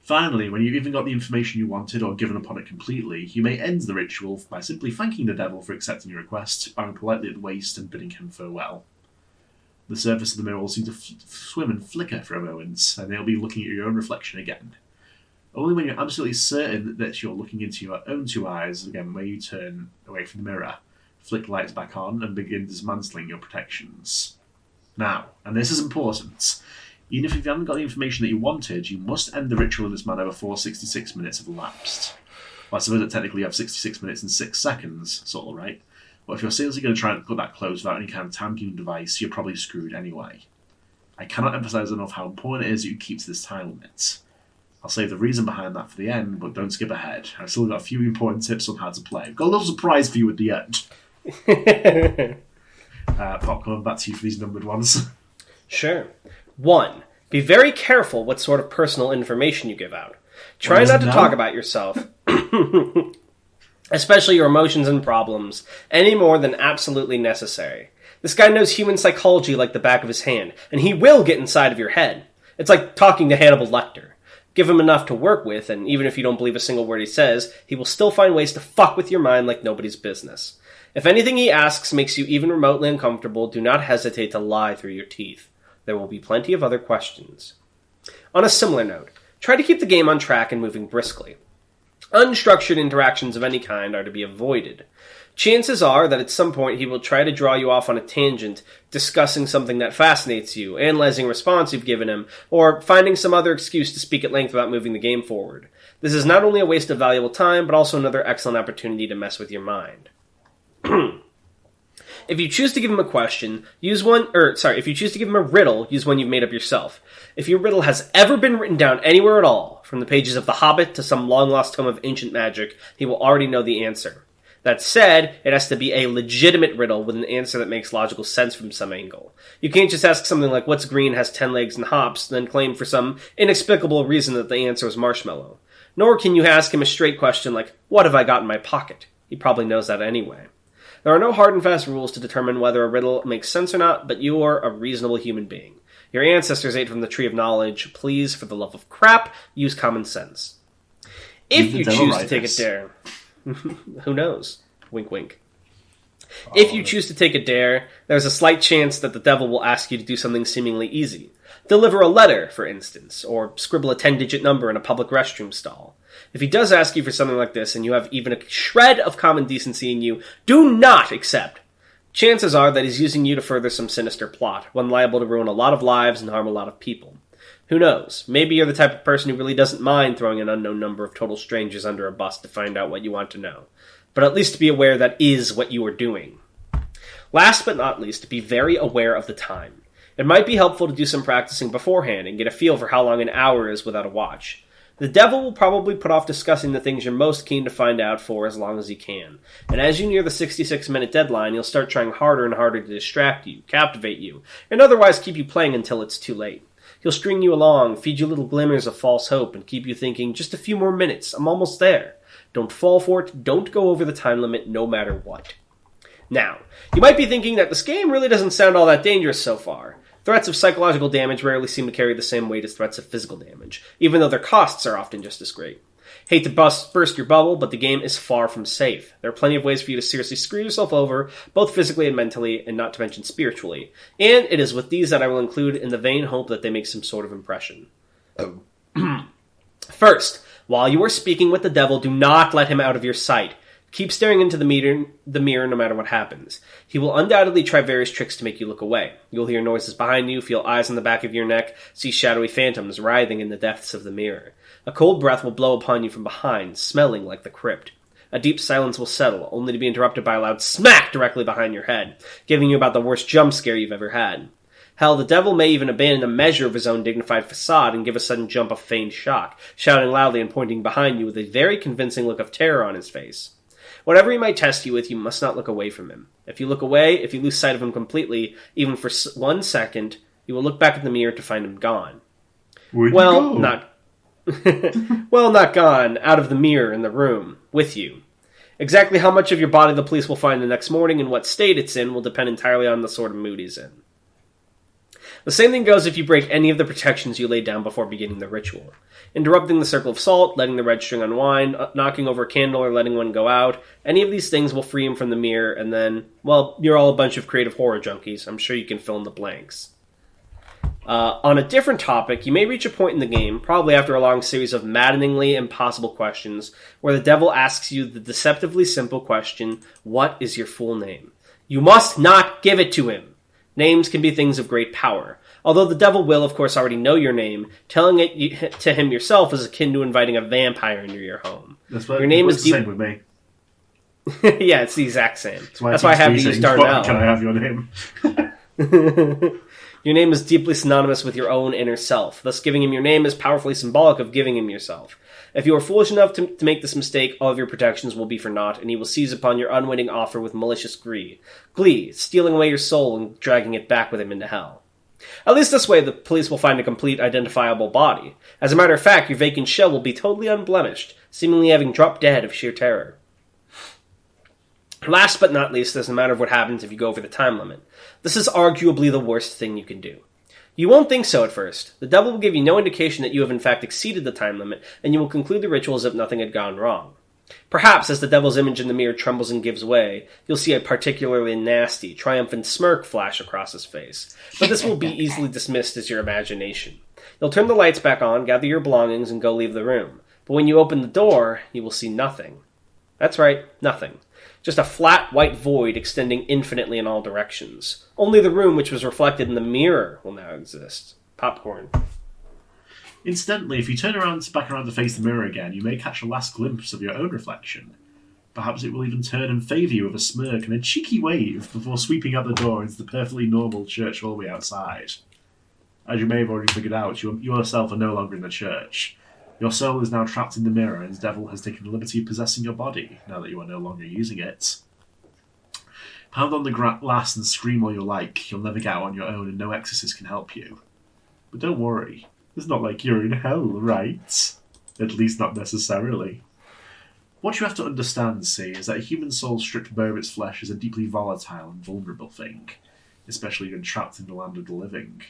Finally, when you've even got the information you wanted or given up on it completely, you may end the ritual by simply thanking the devil for accepting your request, bowing politely at the waist and bidding him farewell. The surface of the mirror will seem to swim and flicker for a moment, and you'll be looking at your own reflection again. Only when you're absolutely certain that you're looking into your own two eyes, again, where you turn away from the mirror, flick lights back on, and begin dismantling your protections. Now, and this is important, even if you haven't got the information that you wanted, you must end the ritual in this manner before 66 minutes have elapsed. Well, I suppose that technically you have 66 minutes and 6 seconds, sort of right. But if you're seriously going to try and put that close without any kind of time-keeping device, you're probably screwed anyway. I cannot emphasise enough how important it is that you keep to this time limit. I'll save the reason behind that for the end, but don't skip ahead. I've still got a few important tips on how to play. I've got a little surprise for you at the end. Popcorn, back to you for these numbered ones. Sure. 1. Be very careful what sort of personal information you give out. Try not to talk about yourself, especially your emotions and problems, any more than absolutely necessary. This guy knows human psychology like the back of his hand, and he will get inside of your head. It's like talking to Hannibal Lecter. Give him enough to work with, and even if you don't believe a single word he says, he will still find ways to fuck with your mind like nobody's business. If anything he asks makes you even remotely uncomfortable, do not hesitate to lie through your teeth. There will be plenty of other questions. On a similar note, try to keep the game on track and moving briskly. Unstructured interactions of any kind are to be avoided. Chances are that at some point he will try to draw you off on a tangent, discussing something that fascinates you, analyzing a response you've given him, or finding some other excuse to speak at length about moving the game forward. This is not only a waste of valuable time, but also another excellent opportunity to mess with your mind. If you choose to give him a question, if you choose to give him a riddle, use one you've made up yourself. If your riddle has ever been written down anywhere at all, from the pages of The Hobbit to some long-lost tome of ancient magic, he will already know the answer. That said, it has to be a legitimate riddle with an answer that makes logical sense from some angle. You can't just ask something like, what's green, has 10 legs, and hops, then claim for some inexplicable reason that the answer is marshmallow. Nor can you ask him a straight question like, what have I got in my pocket? He probably knows that anyway. There are no hard and fast rules to determine whether a riddle makes sense or not, but you are a reasonable human being. Your ancestors ate from the tree of knowledge. Please, for the love of crap, use common sense. If you choose to take a dare... Who knows? Wink, wink. If you choose to take a dare, there's a slight chance that the devil will ask you to do something seemingly easy. Deliver a letter, for instance, or scribble a 10-digit number in a public restroom stall. If he does ask you for something like this, and you have even a shred of common decency in you, do not accept. Chances are that he's using you to further some sinister plot, one liable to ruin a lot of lives and harm a lot of people. Who knows? Maybe you're the type of person who really doesn't mind throwing an unknown number of total strangers under a bus to find out what you want to know. But at least be aware that is what you are doing. Last but not least, be very aware of the time. It might be helpful to do some practicing beforehand and get a feel for how long an hour is without a watch. The devil will probably put off discussing the things you're most keen to find out for as long as he can. And as you near the 66-minute deadline, he'll start trying harder and harder to distract you, captivate you, and otherwise keep you playing until it's too late. He'll string you along, feed you little glimmers of false hope, and keep you thinking, just a few more minutes, I'm almost there. Don't fall for it, don't go over the time limit, no matter what. Now, you might be thinking that this game really doesn't sound all that dangerous so far. Threats of psychological damage rarely seem to carry the same weight as threats of physical damage, even though their costs are often just as great. Hate to burst your bubble, but the game is far from safe. There are plenty of ways for you to seriously screw yourself over, both physically and mentally, and not to mention spiritually. And it is with these that I will include in the vain hope that they make some sort of impression. First, while you are speaking with the devil, do not let him out of your sight. Keep staring into the mirror no matter what happens. He will undoubtedly try various tricks to make you look away. You'll hear noises behind you, feel eyes on the back of your neck, see shadowy phantoms writhing in the depths of the mirror. A cold breath will blow upon you from behind, smelling like the crypt. A deep silence will settle, only to be interrupted by a loud smack directly behind your head, giving you about the worst jump scare you've ever had. Hell, the devil may even abandon a measure of his own dignified facade and give a sudden jump of feigned shock, shouting loudly and pointing behind you with a very convincing look of terror on his face. Whatever he might test you with, you must not look away from him. If you look away, if you lose sight of him completely, even for 1 second, you will look back at the mirror to find him gone. Where'd you well, go? not well, not gone, out of the mirror in the room, with you. Exactly how much of your body the police will find the next morning and what state it's in will depend entirely on the sort of mood he's in. The same thing goes if you break any of the protections you laid down before beginning the ritual. Interrupting the circle of salt, letting the red string unwind, knocking over a candle or letting one go out, any of these things will free him from the mirror, and then, well, you're all a bunch of creative horror junkies. I'm sure you can fill in the blanks. On a different topic, you may reach a point in the game, probably after a long series of maddeningly impossible questions, where the devil asks you the deceptively simple question, what is your full name? You must not give it to him. Names can be things of great power. Although the devil will, of course, already know your name, telling it to him yourself is akin to inviting a vampire into your home. Your name is the same with me. Yeah, it's the exact same. That's why I have to use Darnell. Can I have your name? Your name is deeply synonymous with your own inner self. Thus, giving him your name is powerfully symbolic of giving him yourself. If you are foolish enough to make this mistake, all of your protections will be for naught, and he will seize upon your unwitting offer with malicious glee, stealing away your soul and dragging it back with him into hell. At least this way, the police will find a complete, identifiable body. As a matter of fact, your vacant shell will be totally unblemished, seemingly having dropped dead of sheer terror. Last but not least, there's a matter of what happens if you go over the time limit. This is arguably the worst thing you can do. You won't think so at first. The devil will give you no indication that you have in fact exceeded the time limit, and you will conclude the ritual as if nothing had gone wrong. Perhaps, as the devil's image in the mirror trembles and gives way, you'll see a particularly nasty, triumphant smirk flash across his face. But this will be easily dismissed as your imagination. You'll turn the lights back on, gather your belongings, and go leave the room. But when you open the door, you will see nothing. That's right, nothing. Just a flat white void extending infinitely in all directions. Only the room which was reflected in the mirror will now exist. Popcorn. Incidentally, if you turn back around to face the mirror again, you may catch a last glimpse of your own reflection. Perhaps it will even turn and favour you with a smirk and a cheeky wave before sweeping out the door into the perfectly normal church hallway outside. As you may have already figured out, you yourself are no longer in the church. Your soul is now trapped in the mirror, and the devil has taken the liberty of possessing your body, now that you are no longer using it. Pound on the glass and scream all you like. You'll never get out on your own, and no exorcist can help you. But don't worry. It's not like you're in hell, right? At least not necessarily. What you have to understand, see, is that a human soul stripped bare of its flesh is a deeply volatile and vulnerable thing, especially when trapped in the land of the living.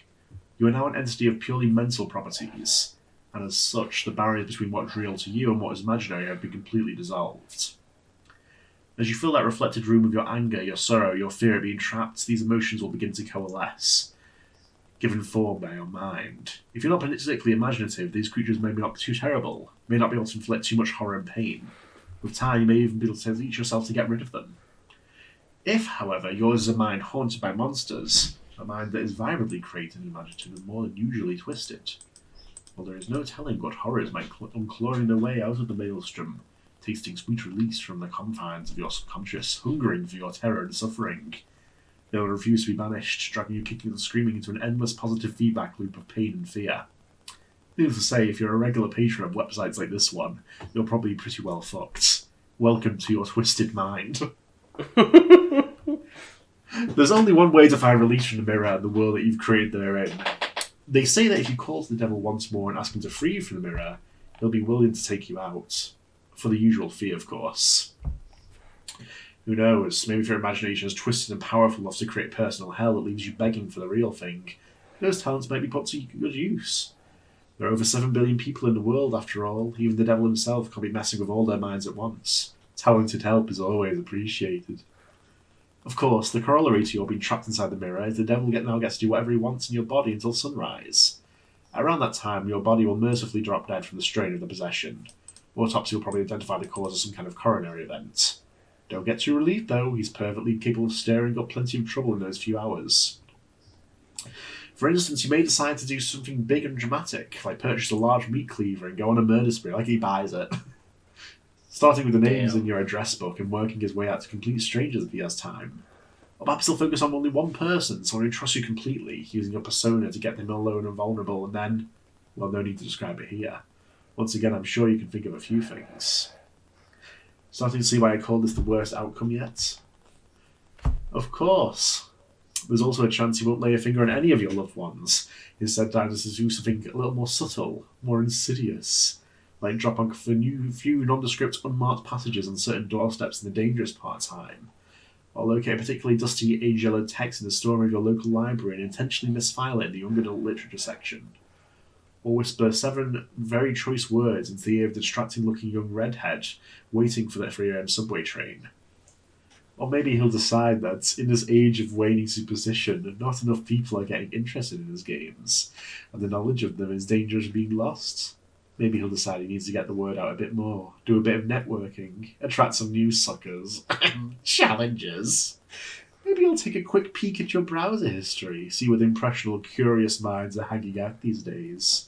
You are now an entity of purely mental properties, and as such, the barriers between what's real to you and what is imaginary have been completely dissolved. As you fill that reflected room with your anger, your sorrow, your fear of being trapped, these emotions will begin to coalesce, given form by your mind. If you're not particularly imaginative, these creatures may not be too terrible, may not be able to inflict too much horror and pain. With time, you may even be able to teach yourself to get rid of them. If, however, yours is a mind haunted by monsters, a mind that is violently creative and imaginative and more than usually twisted, well, there is no telling what horrors might come clawing their way out of the maelstrom, tasting sweet release from the confines of your subconscious, hungering for your terror and suffering. They will refuse to be banished, dragging you kicking and screaming into an endless positive feedback loop of pain and fear. Needless to say, if you're a regular patron of websites like this one, you're probably pretty well fucked. Welcome to your twisted mind. There's only one way to find release from the mirror and the world that you've created therein. They say that if you call to the devil once more and ask him to free you from the mirror, he'll be willing to take you out. For the usual fee, of course. Who knows, maybe if your imagination is twisted and powerful enough to create personal hell that leaves you begging for the real thing, those talents might be put to good use. There are over 7 billion people in the world, after all. Even the devil himself can't be messing with all their minds at once. Talented help is always appreciated. Of course, the corollary to your being trapped inside the mirror is the devil now gets to do whatever he wants in your body until sunrise. Around that time, your body will mercifully drop dead from the strain of the possession. Autopsy will probably identify the cause as some kind of coronary event. Don't get too relieved, though. He's perfectly capable of stirring up plenty of trouble in those few hours. For instance, you may decide to do something big and dramatic, like purchase a large meat cleaver and go on a murder spree like he buys it. Starting with the names in your address book and working his way out to complete strangers if he has time. Or perhaps he'll focus on only one person, someone who trusts you completely, using your persona to get them alone and vulnerable, and then, well, no need to describe it here. Once again, I'm sure you can think of a few things. Starting to see why I called this the worst outcome yet? Of course. There's also a chance he won't lay a finger on any of your loved ones. Instead, decides to do something a little more subtle, more insidious, like drop on a few nondescript unmarked passages on certain doorsteps in the dangerous part of time, or locate a particularly dusty age-yellowed text in the storeroom of your local library and intentionally misfile it in the young adult literature section, or whisper 7 very choice words into the ear of the distracting-looking young redhead waiting for the 3 a.m. subway train. Or maybe he'll decide that, in this age of waning superstition, not enough people are getting interested in his games, and the knowledge of them is dangerous of being lost. Maybe he'll decide he needs to get the word out a bit more, do a bit of networking, attract some new suckers, challengers. Maybe he'll take a quick peek at your browser history, see what impressionable, curious minds are hanging out these days.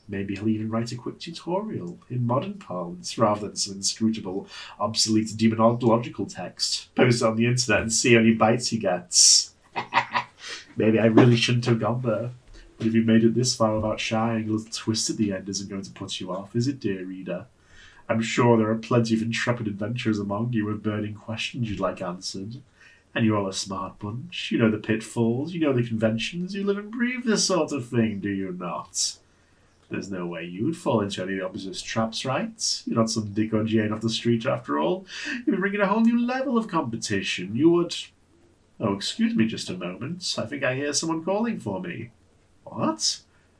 Maybe he'll even write a quick tutorial, in modern parlance, rather than some inscrutable, obsolete demonological text. Post it on the internet and see how many bites he gets. Maybe I really shouldn't have gone there. But if you made it this far without shying, a little twist at the end isn't going to put you off, is it, dear reader? I'm sure there are plenty of intrepid adventurers among you with burning questions you'd like answered. And you're all a smart bunch. You know the pitfalls, you know the conventions, you live and breathe this sort of thing, do you not? There's no way you would fall into any of the opposite's traps, right? You're not some Dick or Jane off the street, after all. You'd be bringing a whole new level of competition. You would... Oh, excuse me just a moment. I think I hear someone calling for me. What?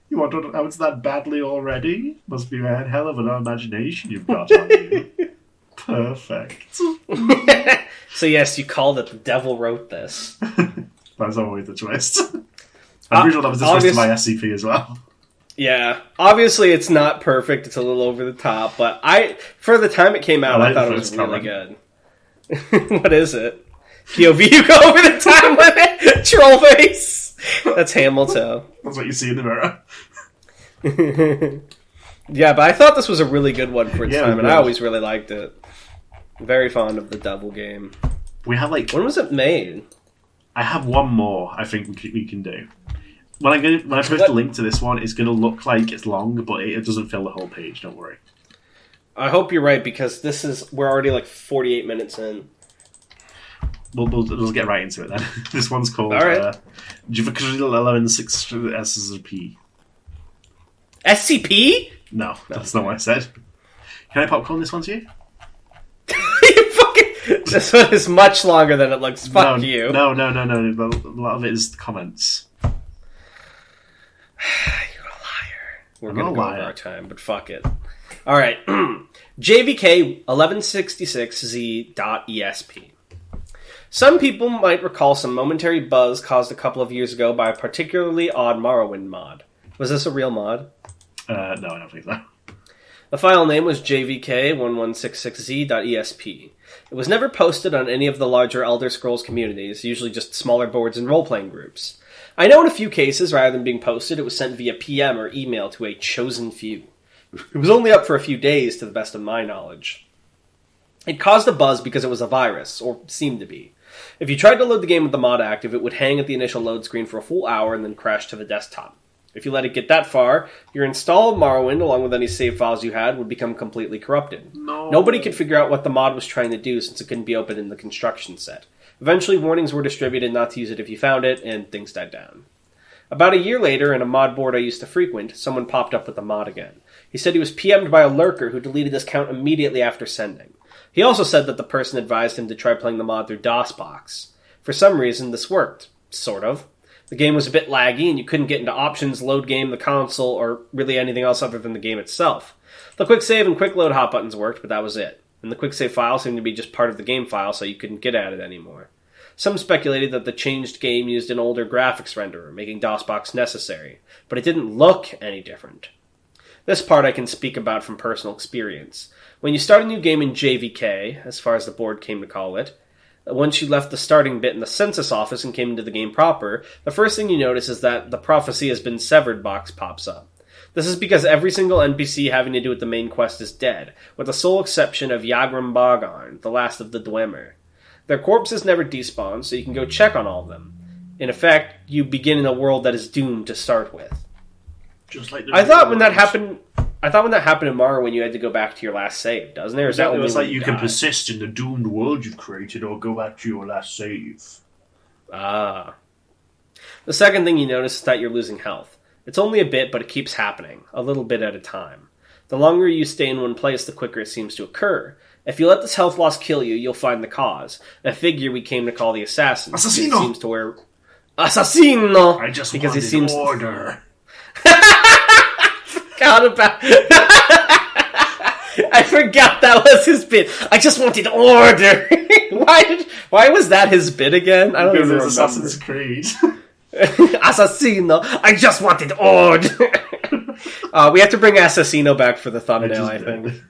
You want to out that badly already? Must be a hell of an imagination you've got on you. Perfect. So yes, you called it The Devil Wrote This. That's always the twist. I'm pretty sure that was the twist of my SCP as well. Yeah, obviously it's not perfect. It's a little over the top, but for the time it came out, I thought it was really good. What is it? POV, you go over the time limit? Troll face? That's Hamiltoe. That's what you see in the mirror. Yeah, but I thought this was a really good one for its time, and I always really liked it. Very fond of the Devil game. We have when was it made? I have one more I think we can do. When I post a link to this one, it's going to look like it's long, but it doesn't fill the whole page, don't worry. I hope you're right, because we're already like 48 minutes in. We'll get right into it then. This one's called Juvenile 116 SCP. SCP? No, that's not what I said. Can I popcorn this one to you? This one is much longer than it looks. Fuck you. No. A lot of it is the comments. You're a liar. We're going to go over our time, but fuck it. Alright. JVK 1166Z.ESP. Some people might recall some momentary buzz caused a couple of years ago by a particularly odd Morrowind mod. Was this a real mod? No, I don't think so. The file name was JVK1166Z.ESP. It was never posted on any of the larger Elder Scrolls communities, usually just smaller boards and role-playing groups. I know in a few cases, rather than being posted, it was sent via PM or email to a chosen few. It was only up for a few days, to the best of my knowledge. It caused a buzz because it was a virus, or seemed to be. If you tried to load the game with the mod active, it would hang at the initial load screen for a full hour and then crash to the desktop. If you let it get that far, your install of Morrowind, along with any save files you had, would become completely corrupted. Nobody could figure out what the mod was trying to do since it couldn't be opened in the construction set. Eventually, warnings were distributed not to use it if you found it, and things died down. About a year later, in a mod board I used to frequent, someone popped up with the mod again. He said he was PM'd by a lurker who deleted his account immediately after sending. He also said that the person advised him to try playing the mod through DOSBox. For some reason, this worked. Sort of. The game was a bit laggy, and you couldn't get into options, load game, the console, or really anything else other than the game itself. The quick save and quick load hot buttons worked, but that was it. And the quick save file seemed to be just part of the game file, so you couldn't get at it anymore. Some speculated that the changed game used an older graphics renderer, making DOSBox necessary, but it didn't look any different. This part I can speak about from personal experience. When you start a new game in JVK, as far as the board came to call it, once you left the starting bit in the census office and came into the game proper, the first thing you notice is that the prophecy has been severed box pops up. This is because every single NPC having to do with the main quest is dead, with the sole exception of Yagram Bogarn, the last of the Dwemer. Their corpses never despawn, so you can go check on all of them. In effect, you begin in a world that is doomed to start with. Just like I thought when that happened in Mario when you had to go back to your last save, doesn't there? Is that it was like you can persist in the doomed world you've created or go back to your last save. Ah. The second thing you notice is that you're losing health. It's only a bit, but it keeps happening, a little bit at a time. The longer you stay in one place, the quicker it seems to occur. If you let this health loss kill you, you'll find the cause. A figure we came to call the Assassin. Assassino! Seems to wear... Assassino! I just because wanted he seems order. Forgot about... I forgot that was his bit. I just wanted order. Why was that his bit again? I don't because even it's remember. Assassin's Creed. Assassino! I just wanted order! We have to bring Assassino back for the thumbnail, I think.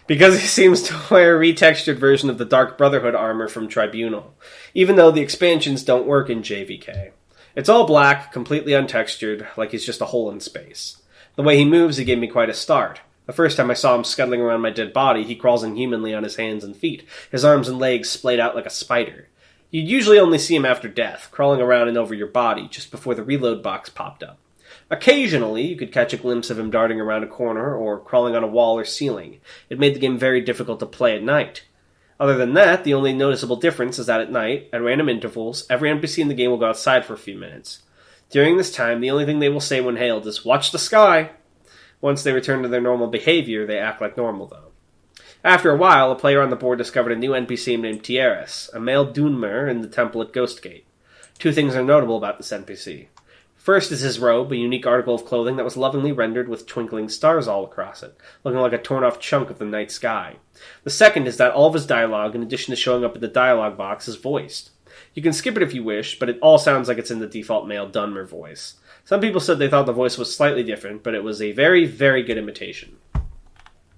Because he seems to wear a retextured version of the Dark Brotherhood armor from Tribunal, even though the expansions don't work in JVK. It's all black, completely untextured, like he's just a hole in space. The way he moves, he gave me quite a start. The first time I saw him scuttling around my dead body, he crawls inhumanly on his hands and feet, his arms and legs splayed out like a spider. You'd usually only see him after death, crawling around and over your body, just before the reload box popped up. Occasionally, you could catch a glimpse of him darting around a corner or crawling on a wall or ceiling. It made the game very difficult to play at night. Other than that, the only noticeable difference is that at night, at random intervals, every NPC in the game will go outside for a few minutes. During this time, the only thing they will say when hailed is, "Watch the sky!" Once they return to their normal behavior, they act like normal, though. After a while, a player on the board discovered a new NPC named Tieres, a male Dunmer in the temple at Ghostgate. Two things are notable about this NPC. First is his robe, a unique article of clothing that was lovingly rendered with twinkling stars all across it, looking like a torn-off chunk of the night sky. The second is that all of his dialogue, in addition to showing up in the dialogue box, is voiced. You can skip it if you wish, but it all sounds like it's in the default male Dunmer voice. Some people said they thought the voice was slightly different, but it was a very, very good imitation.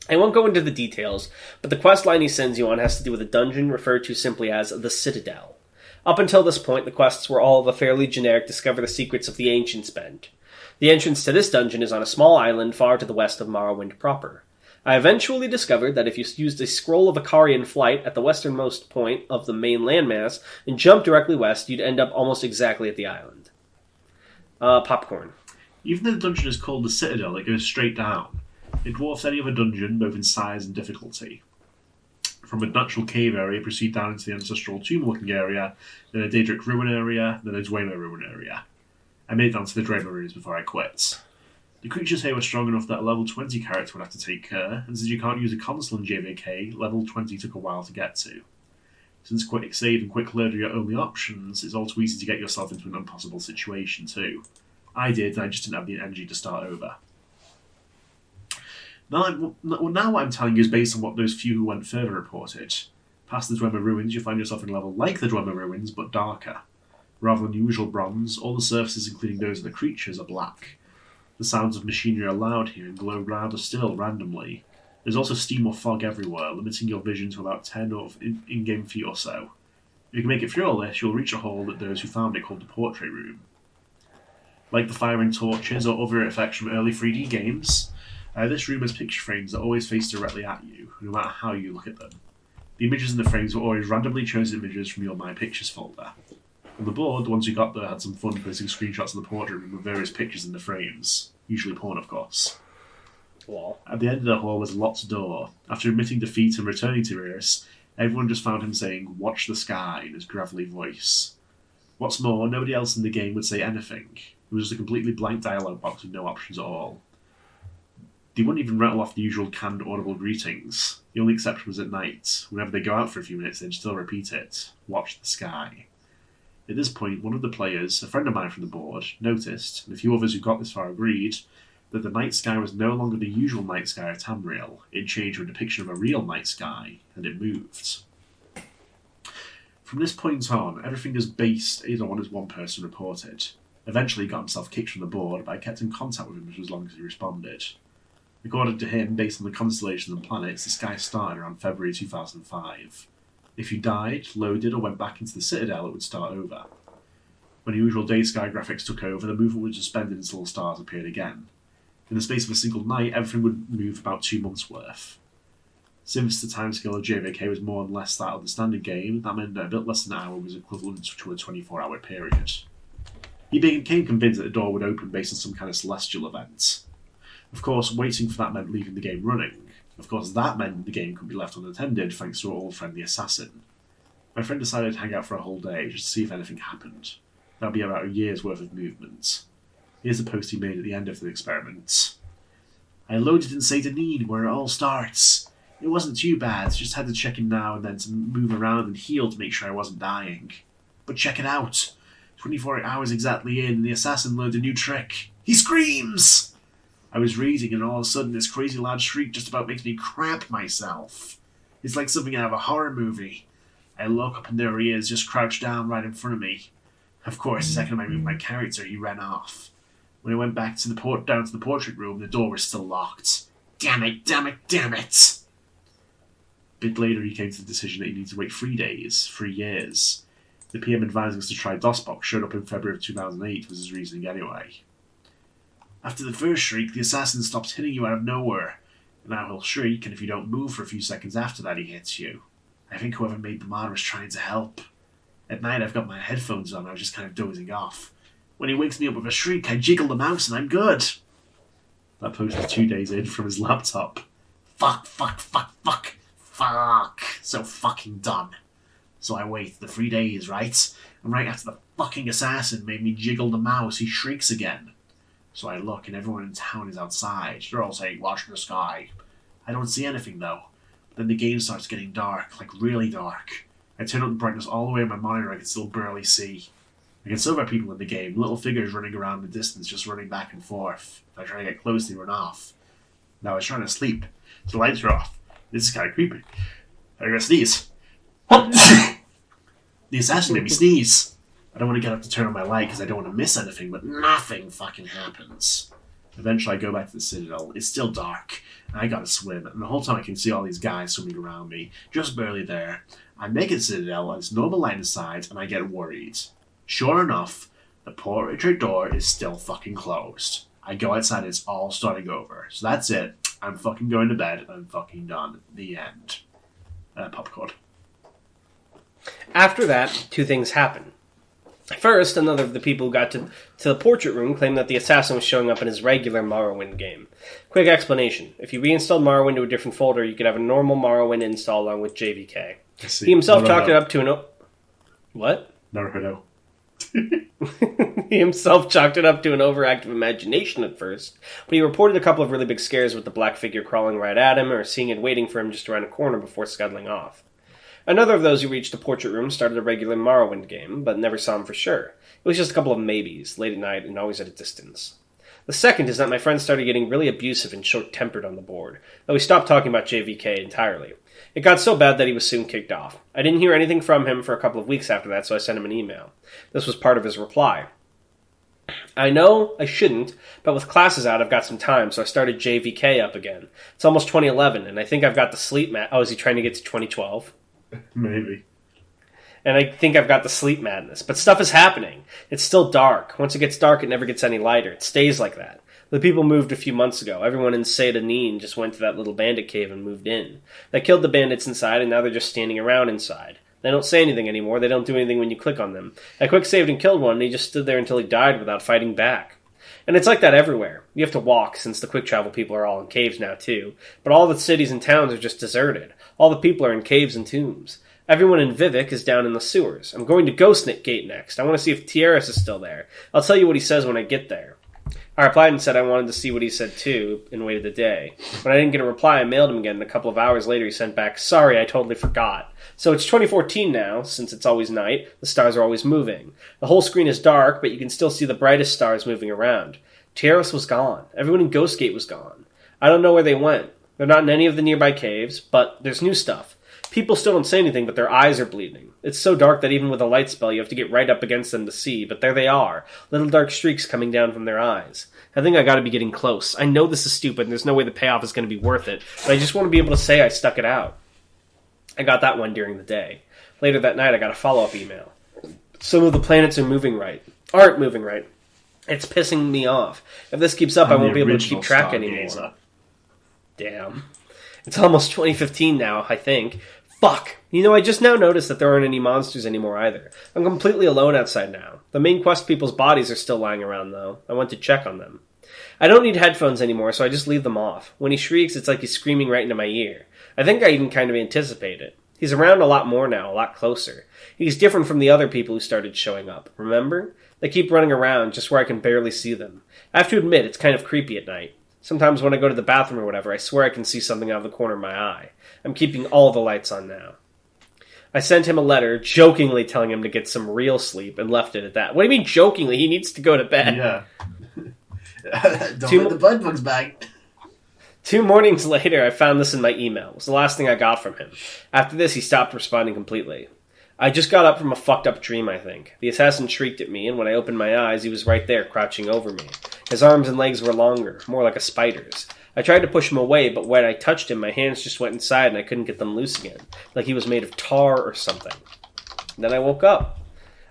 I won't go into the details, but the quest line he sends you on has to do with a dungeon referred to simply as the Citadel. Up until this point, the quests were all of a fairly generic discover the secrets of the Ancients bent. The entrance to this dungeon is on a small island far to the west of Morrowind proper. I eventually discovered that if you used a scroll of Icarian flight at the westernmost point of the main landmass and jumped directly west, you'd end up almost exactly at the island. Popcorn. Even though the dungeon is called the Citadel, it goes straight down. It dwarfs any other dungeon, both in size and difficulty. From a natural cave area, proceed down into the ancestral tomb-looking area, then a Daedric ruin area, then a Dwemer ruin area. I made it down to the Dwemer ruins before I quit. The creatures here were strong enough that a level 20 character would have to take care, and since you can't use a console in JVK, level 20 took a while to get to. Since quick save and quick load are your only options, it's all too easy to get yourself into an impossible situation too. I did, I just didn't have the energy to start over. Now what I'm telling you is based on what those few who went further reported. Past the Dwemer ruins, you find yourself in a level like the Dwemer ruins, but darker. Rather than usual bronze, all the surfaces, including those of the creatures, are black. The sounds of machinery are loud here and glow rather still randomly. There's also steam or fog everywhere, limiting your vision to about 10 in-game feet or so. If you can make it through all this, you'll reach a hole that those who found it called the Portrait Room. Like the firing torches or other effects from early 3D games, this room has picture frames that always face directly at you, no matter how you look at them. The images in the frames were always randomly chosen images from your My Pictures folder. On the board, the ones who got there had some fun posting screenshots of the portrait room with various pictures in the frames, usually porn of course. Wow. At the end of the hall was a locked door. After admitting defeat and returning to Iris, everyone just found him saying, "Watch the sky," in his gravelly voice. What's more, nobody else in the game would say anything. It was just a completely blank dialogue box with no options at all. They wouldn't even rattle off the usual canned audible greetings. The only exception was at night. Whenever they go out for a few minutes, they'd still repeat it. Watch the sky. At this point, one of the players, a friend of mine from the board, noticed, and a few others who got this far agreed, that the night sky was no longer the usual night sky at Tamriel. It changed to a depiction of a real night sky, and it moved. From this point on, everything is based on as one person reported. Eventually he got himself kicked from the board, but I kept in contact with him for as long as he responded. According to him, based on the constellations and planets, the sky started around February 2005. If you died, loaded, or went back into the Citadel, it would start over. When the usual day sky graphics took over, the movement was suspended until the stars appeared again. In the space of a single night, everything would move about 2 months' worth. Since the timescale of JVK was more or less that of the standard game, that meant that a bit less than an hour was equivalent to a 24-hour period. He became convinced that the door would open based on some kind of celestial event. Of course, waiting for that meant leaving the game running. Of course, that meant the game could be left unattended thanks to our old friend the assassin. My friend decided to hang out for a whole day just to see if anything happened. That would be about a year's worth of movement. Here's the post he made at the end of the experiment. I loaded in St. Denis, where it all starts. It wasn't too bad, just had to check in now and then to move around and heal to make sure I wasn't dying. But check it out. 24 hours exactly in, the assassin learned a new trick. He screams! I was reading and all of a sudden this crazy loud shriek just about makes me crap myself. It's like something out of a horror movie. I look up and there he is, just crouched down right in front of me. Of course, the second I moved my character, he ran off. When I went back to down to the portrait room, the door was still locked. Damn it, damn it, damn it! A bit later he came to the decision that he needed to wait 3 days, 3 years. The PM advising us to try DOSBox showed up in February of 2008 was his reasoning anyway. After the first shriek, the assassin stops hitting you out of nowhere. And now he'll shriek, and if you don't move for a few seconds after that, he hits you. I think whoever made the mod was trying to help. At night, I've got my headphones on, I was just kind of dozing off. When he wakes me up with a shriek, I jiggle the mouse and I'm good. That post was 2 days in from his laptop. Fuck. So fucking done. So I wait the 3 days, right? And right after the fucking assassin made me jiggle the mouse, he shrieks again. So I look and everyone in town is outside. They're all saying, watch the sky. I don't see anything though. But then the game starts getting dark, like really dark. I turn up the brightness all the way on my monitor, I can still barely see. I can still hear people in the game, little figures running around in the distance, just running back and forth. If I try to get close, they run off. Now I was trying to sleep, so the lights are off. This is kind of creepy. I'm gonna sneeze. The assassin made me sneeze. I don't want to get up to turn on my light because I don't want to miss anything, but nothing fucking happens. Eventually I go back to the Citadel. It's still dark, and I gotta swim, and the whole time I can see all these guys swimming around me, just barely there. I make it to the Citadel, and it's normal light inside, and I get worried. Sure enough, the portrait door is still fucking closed. I go outside and it's all starting over. So that's it. I'm fucking going to bed. I'm fucking done. The end. Popcorn. After that, 2 things happen. First, another of the people who got to the portrait room claimed that the assassin was showing up in his regular Morrowind game. Quick explanation. If you reinstalled Morrowind to a different folder, you could have a normal Morrowind install along with JVK. He himself chalked it up to an... What? Never heard of. He himself chalked it up to an overactive imagination at first, but he reported a couple of really big scares with the black figure crawling right at him or seeing it waiting for him just around a corner before scuttling off. Another of those who reached the portrait room started a regular Morrowind game, but never saw him for sure. It was just a couple of maybes, late at night and always at a distance. The second is that my friend started getting really abusive and short-tempered on the board, though he stopped talking about JVK entirely. It got so bad that he was soon kicked off. I didn't hear anything from him for a couple of weeks after that, so I sent him an email. This was part of his reply. I know I shouldn't, but with classes out, I've got some time, so I started JVK up again. It's almost 2011, and I think I've got the sleep Oh, is he trying to get to 2012? Maybe. And I think I've got the sleep madness. But stuff is happening. It's still dark. Once it gets dark, it never gets any lighter. It stays like that. The people moved a few months ago. Everyone in Saint-Denis just went to that little bandit cave and moved in. They killed the bandits inside, and now they're just standing around inside. They don't say anything anymore. They don't do anything when you click on them. I quick saved and killed one, and he just stood there until he died without fighting back. And it's like that everywhere. You have to walk, since the quick travel people are all in caves now, too. But all the cities and towns are just deserted. All the people are in caves and tombs. Everyone in Vivek is down in the sewers. I'm going to Ghost Gate next. I want to see if Tierras is still there. I'll tell you what he says when I get there. I replied and said I wanted to see what he said too, and waited a day. When I didn't get a reply, I mailed him again, and a couple of hours later he sent back, "Sorry, I totally forgot." So it's 2014 now, since it's always night, the stars are always moving. The whole screen is dark, but you can still see the brightest stars moving around. Tierras was gone. Everyone in Ghostgate was gone. I don't know where they went. They're not in any of the nearby caves, but there's new stuff. People still don't say anything, but their eyes are bleeding. It's so dark that even with a light spell, you have to get right up against them to see, but there they are, little dark streaks coming down from their eyes. I think I gotta be getting close. I know this is stupid, and there's no way the payoff is gonna be worth it, but I just want to be able to say I stuck it out. I got that one during the day. Later that night, I got a follow-up email. Some of the planets aren't moving right. It's pissing me off. If this keeps up, I won't be able to keep track anymore. Damn. It's almost 2015 now, I think. Fuck! I just now noticed that there aren't any monsters anymore either. I'm completely alone outside now. The main quest people's bodies are still lying around, though. I went to check on them. I don't need headphones anymore, so I just leave them off. When he shrieks, it's like he's screaming right into my ear. I think I even kind of anticipate it. He's around a lot more now, a lot closer. He's different from the other people who started showing up, remember? They keep running around just where I can barely see them. I have to admit, it's kind of creepy at night. Sometimes when I go to the bathroom or whatever, I swear I can see something out of the corner of my eye. I'm keeping all the lights on now. I sent him a letter, jokingly telling him to get some real sleep, and left it at that. What do you mean jokingly? He needs to go to bed. Yeah. Don't let the bed bugs back. 2 mornings later, I found this in my email. It was the last thing I got from him. After this, he stopped responding completely. I just got up from a fucked up dream, I think. The assassin shrieked at me, and when I opened my eyes, he was right there, crouching over me. His arms and legs were longer, more like a spider's. I tried to push him away, but when I touched him, my hands just went inside and I couldn't get them loose again, like he was made of tar or something. Then I woke up.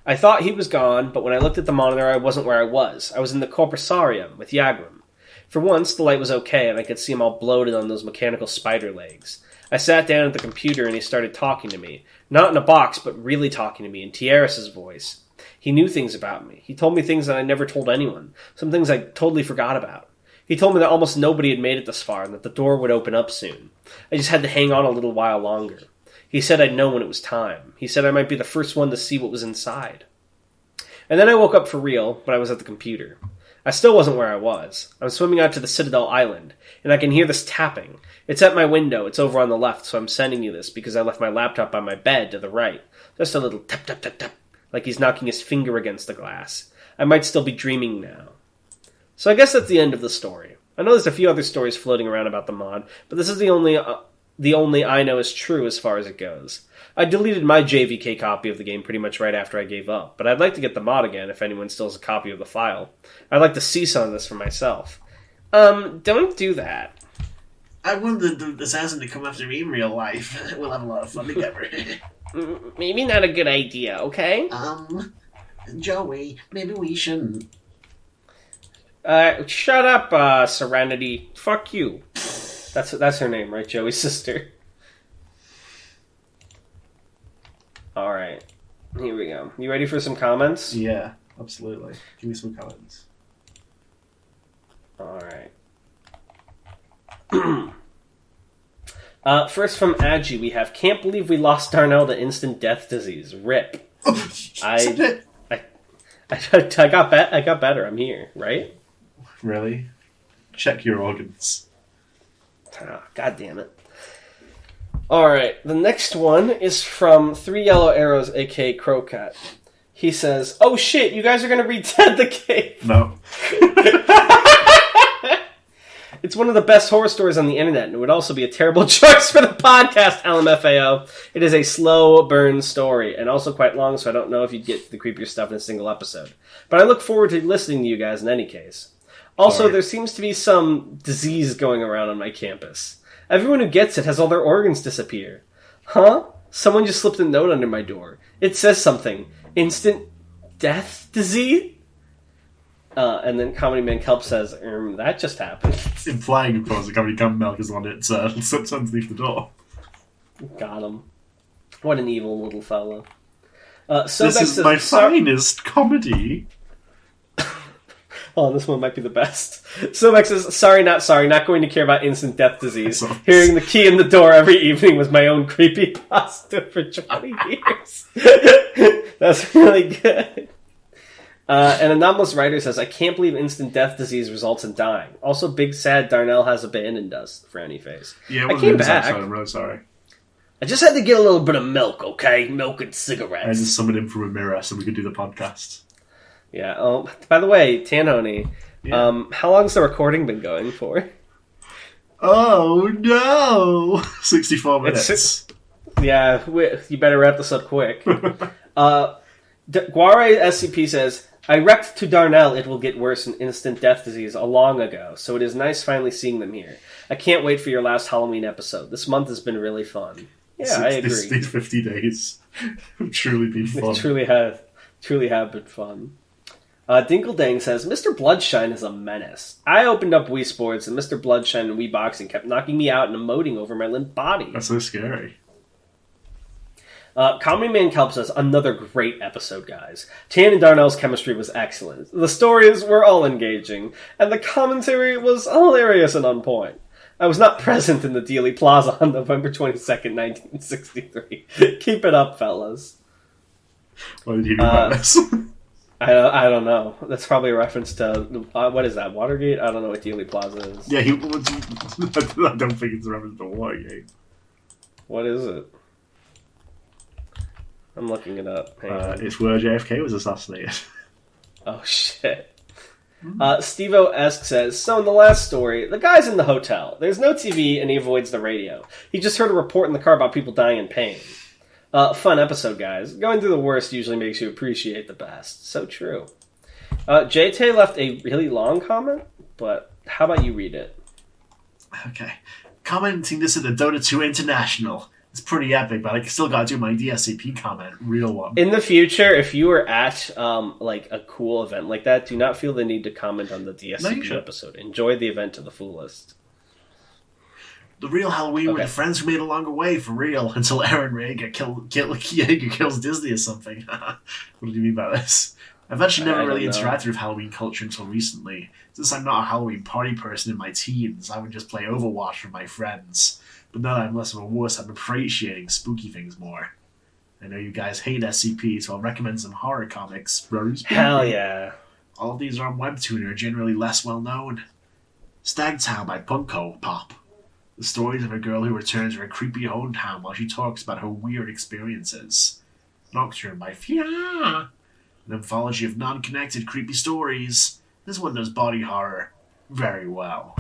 I thought he was gone, but when I looked at the monitor, I wasn't where I was. I was in the Corpusarium with Yagram. For once, the light was okay, and I could see him all bloated on those mechanical spider legs. I sat down at the computer, and he started talking to me. Not in a box, but really talking to me, in Tierras' voice. He knew things about me. He told me things that I never told anyone. Some things I totally forgot about. He told me that almost nobody had made it this far, and that the door would open up soon. I just had to hang on a little while longer. He said I'd know when it was time. He said I might be the first one to see what was inside. And then I woke up for real, but I was at the computer. I still wasn't where I was. I'm swimming out to the Citadel Island, and I can hear this tapping. It's at my window. It's over on the left, so I'm sending you this because I left my laptop by my bed to the right. Just a little tap, tap, tap, tap, like he's knocking his finger against the glass. I might still be dreaming now. So I guess that's the end of the story. I know there's a few other stories floating around about the mod, but this is the only I know is true as far as it goes. I deleted my JVK copy of the game pretty much right after I gave up, but I'd like to get the mod again if anyone still has a copy of the file. I'd like to see some of this for myself. Don't do that. I want the assassin to come after me in real life. We'll have a lot of fun together. Maybe not a good idea, okay? Joey, maybe we shouldn't. Shut up, Serenity. Fuck you. That's her name, right? Joey's sister. Alright. Here we go. You ready for some comments? Yeah, absolutely. Give me some comments. Alright. First from Agi, we have, can't believe we lost Darnell to instant death disease. RIP. I got better. I'm here, right? Really? Check your organs. Oh, God damn it. Alright, the next one is from 3 Yellow Arrows, a.k.a. Crowcat. He says, oh shit, you guys are going to read Ted the Cave. No. It's one of the best horror stories on the internet, and it would also be a terrible choice for the podcast, LMFAO. It is a slow burn story, and also quite long, so I don't know if you'd get the creepier stuff in a single episode. But I look forward to listening to you guys in any case. Also, there seems to be some disease going around on my campus. Everyone who gets it has all their organs disappear. Huh? Someone just slipped a note under my door. It says something. Instant death disease? And then Comedy Man Kelp says, that just happened. It's implying, of course, that Comedy Man Milk is the one that slips underneath the door. Got him. What an evil little fellow. This is my finest comedy. Oh, this one might be the best. Sobek says, sorry, not going to care about instant death disease. Hearing the key in the door every evening was my own creepypasta for 20 years. That's really good. An anomalous writer says, I can't believe instant death disease results in dying. Also, big sad Darnell has abandoned us. Frowny face. Yeah, I came back. Episode, I'm really sorry. I just had to get a little bit of milk, okay? Milk and cigarettes. I just summoned him from a mirror so we could do the podcast. Yeah. Oh, by the way, Tanhony, how long's the recording been going for? Oh, no! 64 minutes. Yeah, you better wrap this up quick. Guare SCP says, I repped to Darnell it will get worse in instant death disease a long ago, so it is nice finally seeing them here. I can't wait for your last Halloween episode. This month has been really fun. Yeah, I agree. These 50 days have truly been fun. They truly have been fun. Dinkeldang says, Mr. Bloodshine is a menace. I opened up Wii Sports, and Mr. Bloodshine and Wii Boxing kept knocking me out and emoting over my limp body. That's so scary. Comedy Man Kelp says, another great episode, guys. Tan and Darnell's chemistry was excellent. The stories were all engaging, and the commentary was hilarious and on point. I was not present in the Dealey Plaza on November 22nd, 1963. Keep it up, fellas. Why did he do this? I don't know. That's probably a reference to, what is that, Watergate? I don't know what Dealey Plaza is. Yeah, I don't think it's a reference to Watergate. What is it? I'm looking it up. It's where JFK was assassinated. Oh, shit. Steve-O-esque says, so in the last story, the guy's in the hotel. There's no TV and he avoids the radio. He just heard a report in the car about people dying in pain. Fun episode, guys. Going through the worst usually makes you appreciate the best. So true. JT left a really long comment, but how about you read it? Okay. Commenting this at the Dota 2 International. It's pretty epic, but I still gotta do my DSCP comment. Real one. In the future, if you were at like a cool event like that, do not feel the need to comment on the DSCP episode. Enjoy the event to the fullest. The real Halloween were the friends who made a longer way, for real, until Aaron Yeager kills Disney or something. What do you mean by this? I've actually never really interacted with Halloween culture until recently. Since I'm not a Halloween party person in my teens, I would just play Overwatch with my friends. But now that I'm less of a wuss, I'm appreciating spooky things more. I know you guys hate SCP, so I'll recommend some horror comics. Hell yeah. All of these are on Webtoon and are generally less well known. Stagtown by Punko Pop. The stories of a girl who returns to her creepy hometown while she talks about her weird experiences. Nocturne by Fia. An anthology of non-connected creepy stories. This one does body horror very well.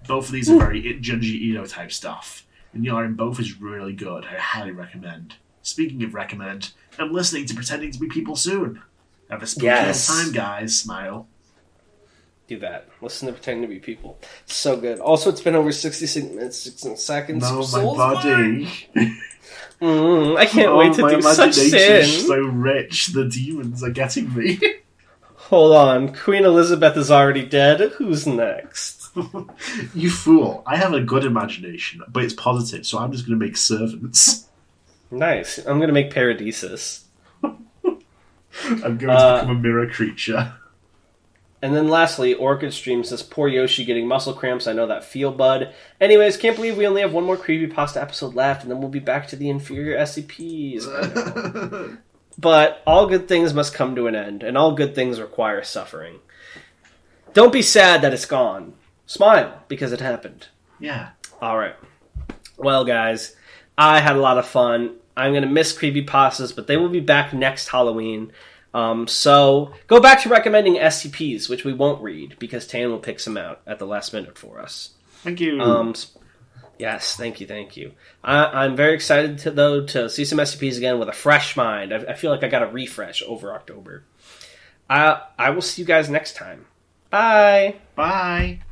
Both of these are very Junji Ito type stuff, and the art in both is really good. I highly recommend. Speaking of recommend, I'm listening to Pretending to Be People soon. Have a spooky time, guys. Smile. Do that. Listen to Pretending to Be People. It's so good. Also, it's been over 66 minutes, 16 seconds. No, my body. I can't wait to do such sin. Is so rich, the demons are getting me. Hold on. Queen Elizabeth is already dead. Who's next? You fool. I have a good imagination, but it's positive, so I'm just going to make servants. Nice. I'm going to make Paradisus. I'm going to become a mirror creature. And then lastly, Orchid Stream says, poor Yoshi getting muscle cramps. I know that feel, bud. Anyways, can't believe we only have one more creepypasta episode left, and then we'll be back to the inferior SCPs. But all good things must come to an end, and all good things require suffering. Don't be sad that it's gone. Smile, because it happened. Yeah. Alright. Well, guys, I had a lot of fun. I'm going to miss creepypastas, but they will be back next Halloween. So go back to recommending SCPs, which we won't read, because Tan will pick some out at the last minute for us. Thank you. Yes, thank you. I'm very excited, to see some SCPs again with a fresh mind. I feel like I got a refresh over October. I will see you guys next time. Bye. Bye.